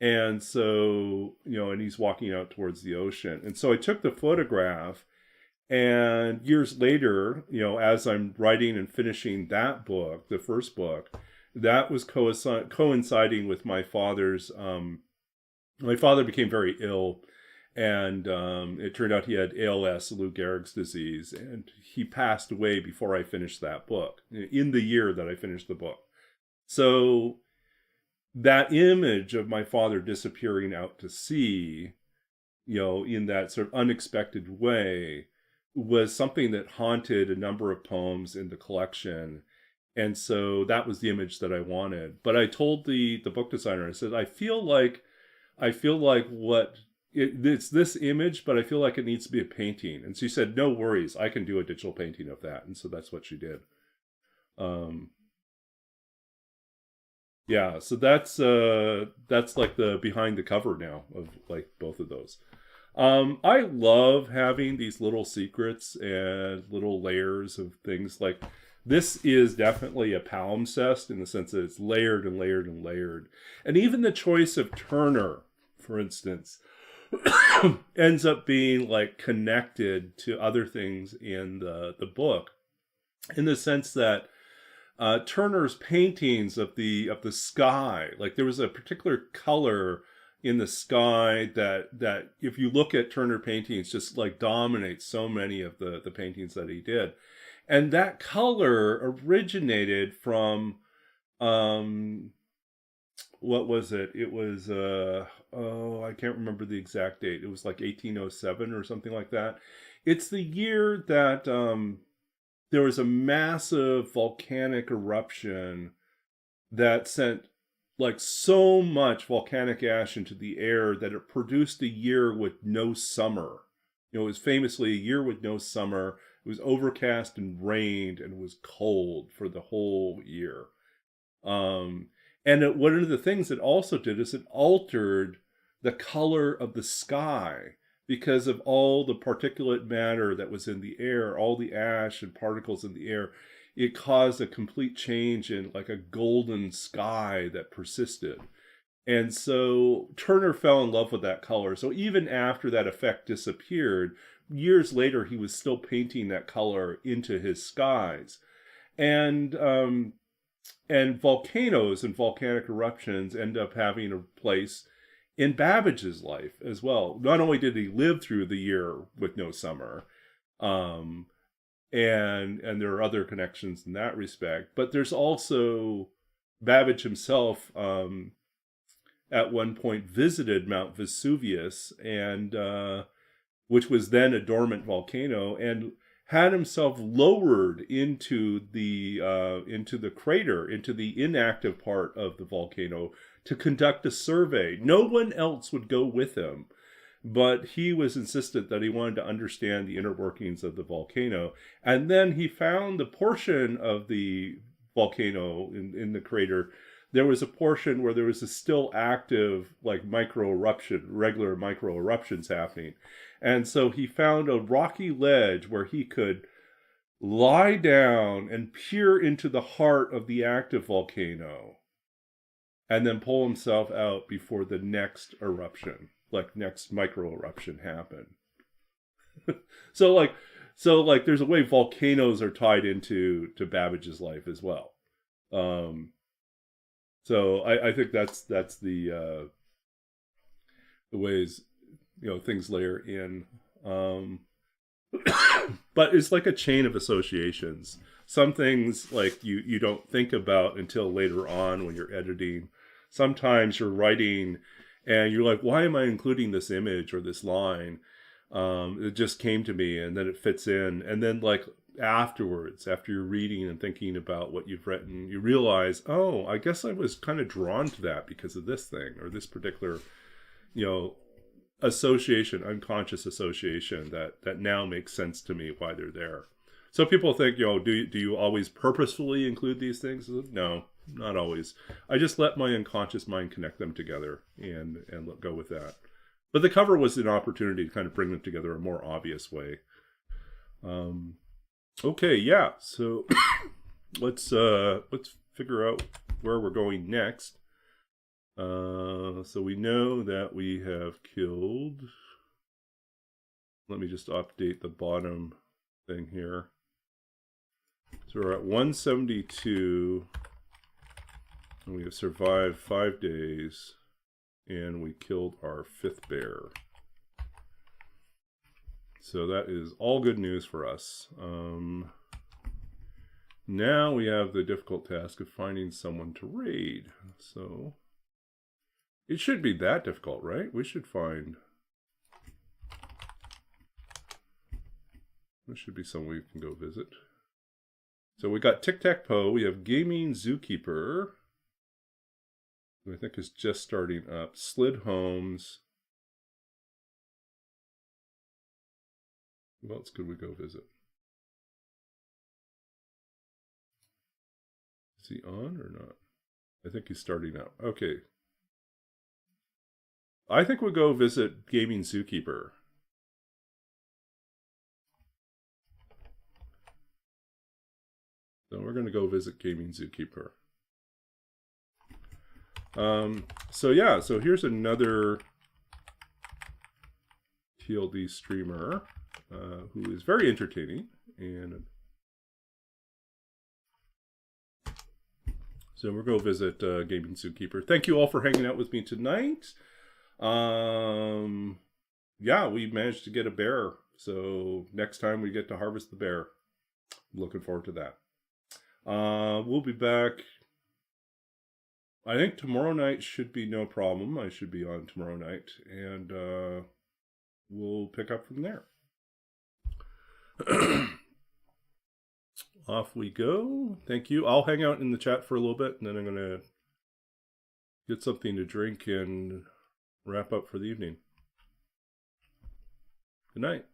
And so, and he's walking out towards the ocean. And so I took the photograph, and years later, as I'm writing and finishing that book, the first book, that was coinciding with my father's, my father became very ill, and it turned out he had ALS, Lou Gehrig's disease, and he passed away before I finished that book, in the year that I finished the book. So that image of my father disappearing out to sea, in that sort of unexpected way, was something that haunted a number of poems in the collection. And so that was the image that I wanted. But I told the book designer, I said, I feel like it's this image, but I feel like it needs to be a painting. And she said, no worries, I can do a digital painting of that. And so that's what she did. Yeah, so that's like the behind the cover now of like both of those. I love having these little secrets and little layers of things. Like, this is definitely a palimpsest in the sense that it's layered and layered and layered. And even the choice of Turner, for instance, ends up being like connected to other things in the book, in the sense that Turner's paintings of the sky, like there was a particular color in the sky that if you look at Turner paintings, just like dominates so many of the paintings that he did. And that color originated from, what was it? It was, I can't remember the exact date. It was like 1807 or something like that. It's the year that there was a massive volcanic eruption that sent like so much volcanic ash into the air that it produced a year with no summer. It was famously a year with no summer. It was overcast and rained, and it was cold for the whole year. One of the things it also did is it altered the color of the sky because of all the particulate matter that was in the air, all the ash and particles in the air. It caused a complete change in like a golden sky that persisted. And so Turner fell in love with that color. So even after that effect disappeared, years later, he was still painting that color into his skies. And volcanoes and volcanic eruptions end up having a place in Babbage's life as well. Not only did he live through the year with no summer, and there are other connections in that respect, but there's also Babbage himself at one point visited Mount Vesuvius, and which was then a dormant volcano, and had himself lowered into the crater, into the inactive part of the volcano, to conduct a survey. No one else would go with him, but he was insistent that he wanted to understand the inner workings of the volcano. And then he found the portion of the volcano in the crater. There was a portion where there was a still active, like, regular micro eruptions happening. And so he found a rocky ledge where he could lie down and peer into the heart of the active volcano, and then pull himself out before the next eruption, like next micro eruption, happened. So there's a way volcanoes are tied into Babbage's life as well. So I think that's the ways things layer in. But it's like a chain of associations. Some things like you don't think about until later on when you're editing. Sometimes you're writing and you're like, why am I including this image or this line? It just came to me, and then it fits in. And then like afterwards, after you're reading and thinking about what you've written, you realize, oh, I guess I was kind of drawn to that because of this thing or this particular, association, unconscious association that now makes sense to me why they're there. So people think, do you always purposefully include these things? No, not always. I just let my unconscious mind connect them together and go with that. But the cover was an opportunity to kind of bring them together in a more obvious way. Okay, yeah. So let's figure out where we're going next. So we know that we have killed. Let me just update the bottom thing here. So we're at 172, and we have survived 5 days, and we killed our 5th bear. So that is all good news for us. Now we have the difficult task of finding someone to raid. So it should be that difficult, right? We should find... There should be someone we can go visit. So we got Tic-Tac-Toe. We have Gaming Zookeeper, who I think is just starting up. Slid Homes. Who else could we go visit? Is he on or not? I think he's starting out. Okay. I think we'll go visit Gaming Zookeeper. So we're going to go visit Gaming Zookeeper. So here's another TLD streamer who is very entertaining. And so we're going to visit Gaming Zookeeper. Thank you all for hanging out with me tonight. Yeah, we managed to get a bear. So next time we get to harvest the bear. I'm looking forward to that. We'll be back. I think tomorrow night should be no problem. I should be on tomorrow night, and we'll pick up from there. Off we go. Thank you. I'll hang out in the chat for a little bit, and then I'm going to get something to drink and wrap up for the evening. Good night.